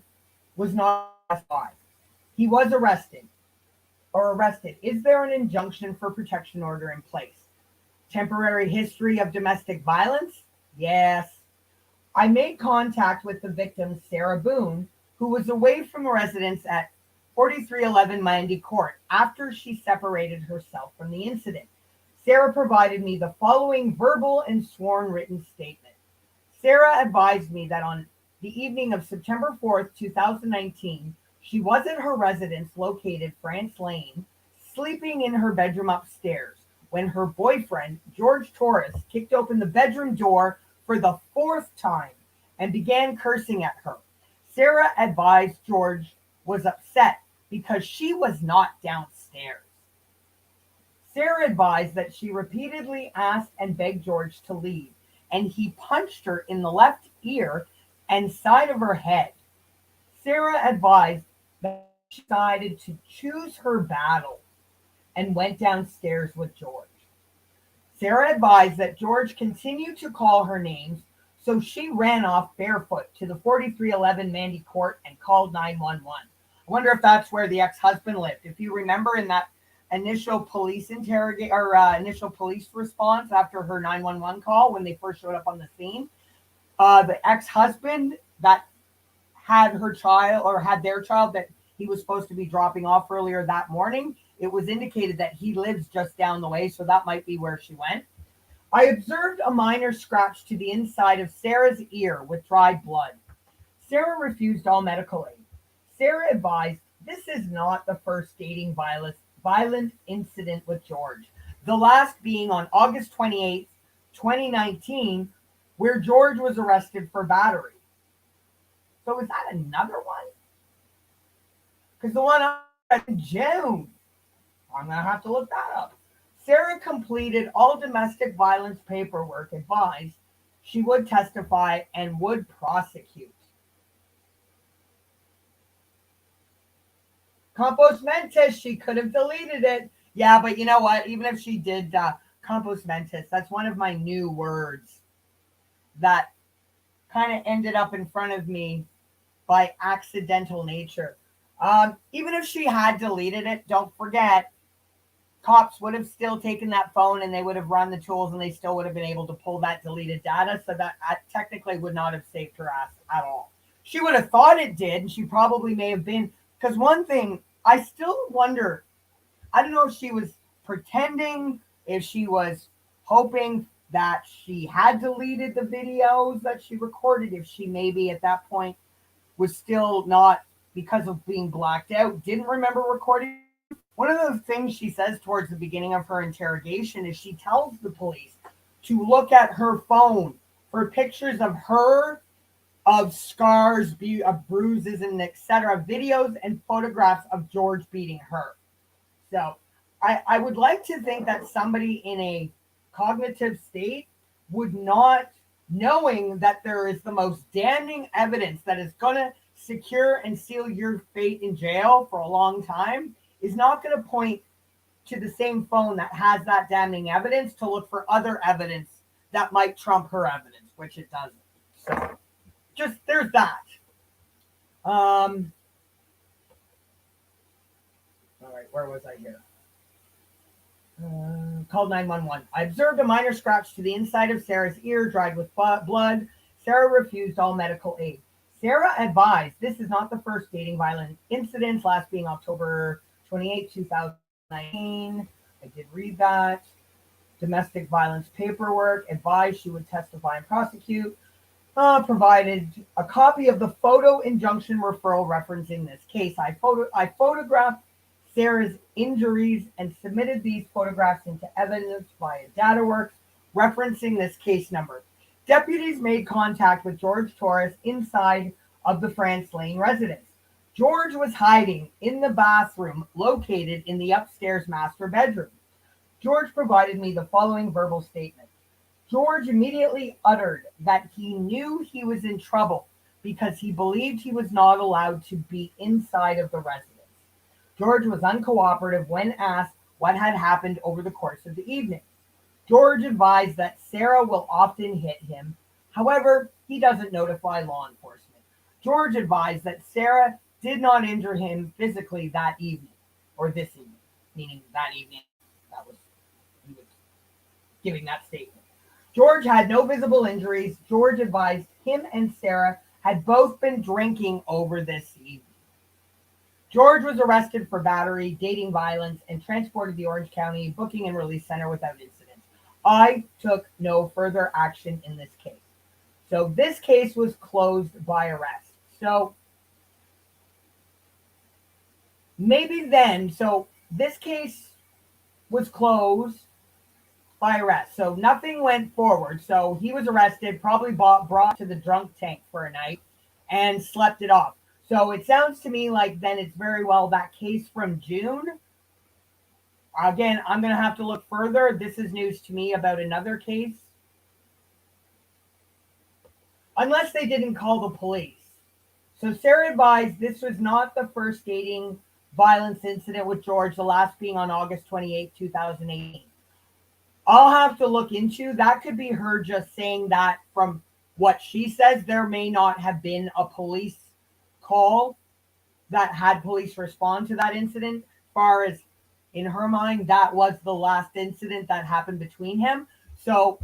He was arrested. Is there an injunction for protection order in place? Temporary history of domestic violence? Yes. I made contact with the victim, Sarah Boone, who was away from residence at 4311 Mandy Court after she separated herself from the incident. Sarah provided me the following verbal and sworn written statement. Sarah advised me that on the evening of September 4th, 2019, she was at her residence located France Lane, sleeping in her bedroom upstairs, when her boyfriend, George Torres, kicked open the bedroom door for the 4th time and began cursing at her. Sarah advised George was upset because she was not downstairs. Sarah advised that she repeatedly asked and begged George to leave, and he punched her in the left ear and side of her head. Sarah advised that she decided to choose her battle and went downstairs with George. Sarah advised that George continued to call her names, so she ran off barefoot to the 4311 Mandy Court and called 911. I wonder if that's where the ex-husband lived. If you remember in that initial police initial police response after her 911 call when they first showed up on the scene, the ex-husband that had their child that he was supposed to be dropping off earlier that morning, it was indicated that he lives just down the way, so that might be where she went. I observed a minor scratch to the inside of Sarah's ear with dried blood. Sarah refused all medical aid. Sarah advised this is not the first dating violent incident with George, the last being on August 28th, 2019, where George was arrested for battery. So is that another one? Because the one in June, I'm going to have to look that up. Sarah completed all domestic violence paperwork, advised she would testify and would prosecute. Compos mentis, she could have deleted it. Yeah, but you know what? Even if she did compos mentis, that's one of my new words that kind of ended up in front of me by accidental nature. Even if she had deleted it, don't forget, cops would have still taken that phone and they would have run the tools and they still would have been able to pull that deleted data. So that technically would not have saved her ass at all. She would have thought it did, and she probably may have been. Because one thing, I still wonder, I don't know if she was pretending, if she was hoping that she had deleted the videos that she recorded, if she maybe at that point was still not, because of being blacked out, didn't remember recording. One of the things she says towards the beginning of her interrogation is she tells the police to look at her phone for pictures of her, of scars, of bruises, and etc., videos and photographs of George beating her. So I would like to think that somebody in a cognitive state would not, knowing that there is the most damning evidence that is going to secure and seal your fate in jail for a long time, is not going to point to the same phone that has that damning evidence to look for other evidence that might trump her evidence, which it doesn't. So just there's that. All right, where was I here? Called 911. I observed a minor scratch to the inside of Sarah's ear, dried with blood. Sarah refused all medical aid. Sarah advised this is not the first dating violence incident, last being October 28, 2019. I did read that. Domestic violence paperwork, advised she would testify and prosecute. Provided a copy of the photo injunction referral referencing this case. I photographed Sarah's injuries and submitted these photographs into evidence via DataWorks, referencing this case number. Deputies made contact with George Torres inside of the France Lane residence. George was hiding in the bathroom located in the upstairs master bedroom. George provided me the following verbal statement. George immediately uttered that he knew he was in trouble because he believed he was not allowed to be inside of the residence. George was uncooperative when asked what had happened over the course of the evening. George advised that Sarah will often hit him. However, he doesn't notify law enforcement. George advised that Sarah did not injure him physically that evening, or this evening, meaning that evening. That was, he was giving that statement. George had no visible injuries. George advised him and Sarah had both been drinking over this evening. George was arrested for battery, dating violence, and transported to the Orange County Booking and Release Center without incident. I took no further action in this case. So this case was closed by arrest. So maybe then, so this case was closed by arrest. So nothing went forward. So he was arrested, probably brought to the drunk tank for a night and slept it off. So it sounds to me like then it's very well that case from June. Again, I'm going to have to look further. This is news to me about another case. Unless they didn't call the police. So Sarah advised this was not the first dating violence incident with George, the last being on August 28, 2018. I'll have to look into that. Could be her just saying that from what she says. There may not have been a police call that had police respond to that incident. As far as in her mind, that was the last incident that happened between him. So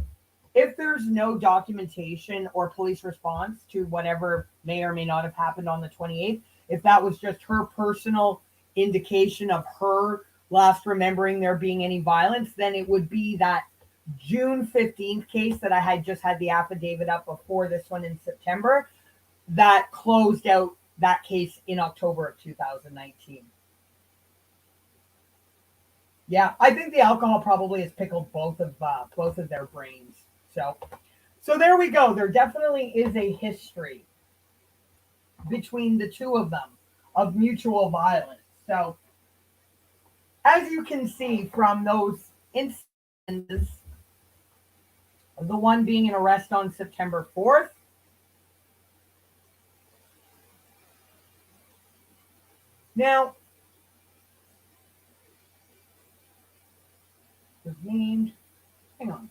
if there's no documentation or police response to whatever may or may not have happened on the 28th, if that was just her personal indication of her last remembering there being any violence, then it would be that June 15th case that I had just had the affidavit up before this one in September that closed out that case in October of 2019. Yeah, I think the alcohol probably has pickled both of their brains. So there we go. There definitely is a history between the two of them of mutual violence. So as you can see from those instances, the one being an arrest on September 4th, now, was named, hang on.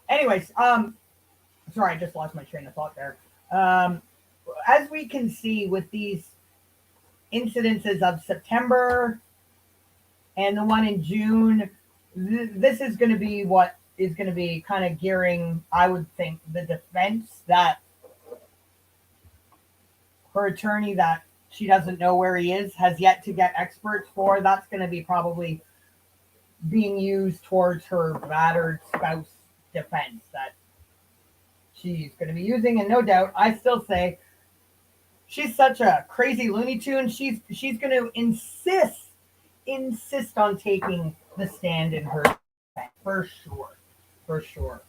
Anyways, sorry, I just lost my train of thought there. As we can see with these incidences of September and the one in June, this is going to be what is going to be kind of gearing, I would think, the defense that her attorney that she doesn't know where he is has yet to get experts for. That's going to be probably being used towards her battered spouse defense that she's going to be using. And no doubt, I still say she's such a crazy Looney Tune. She's going to insist on taking the stand in her defense, for sure.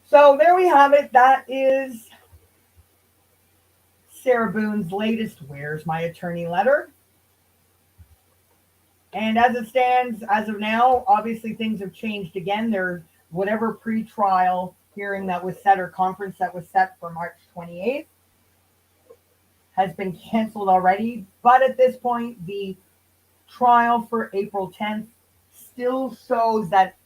So there we have it. That is Sarah Boone's latest "Where's My Attorney" letter. And as it stands, as of now, obviously things have changed again. There's whatever pre-trial hearing that was set or conference that was set for March 28th has been canceled already. But at this point, the trial for April 10th still shows that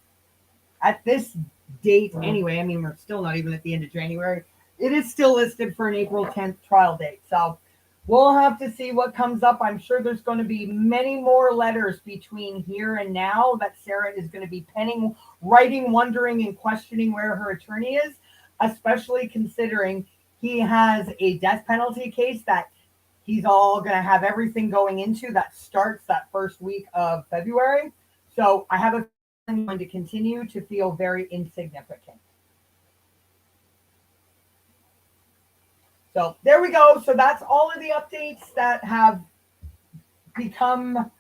at this date anyway, I mean, we're still not even at the end of January, it is still listed for an April 10th trial date. So we'll have to see what comes up. I'm sure there's going to be many more letters between here and now that Sarah is going to be penning, writing, wondering, and questioning where her attorney is, especially considering he has a death penalty case that he's all going to have everything going into that starts that first week of February. So I have a feeling I'm going to continue to feel very insignificant. So there we go. So that's all of the updates that have become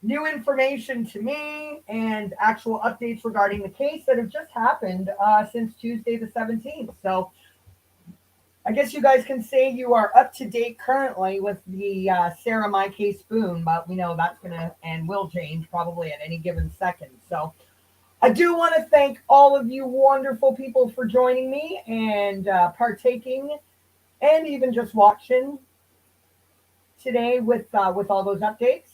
new information to me and actual updates regarding the case that have just happened since Tuesday the 17th. So I guess you guys can say you are up to date currently with the Sarah My Case Boone, but we know that's going to and will change probably at any given second. So I do want to thank all of you wonderful people for joining me and partaking and even just watching today with all those updates.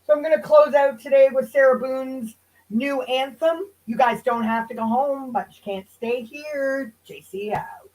So I'm going to close out today with Sarah Boone's new anthem. You guys don't have to go home, but you can't stay here. JC out.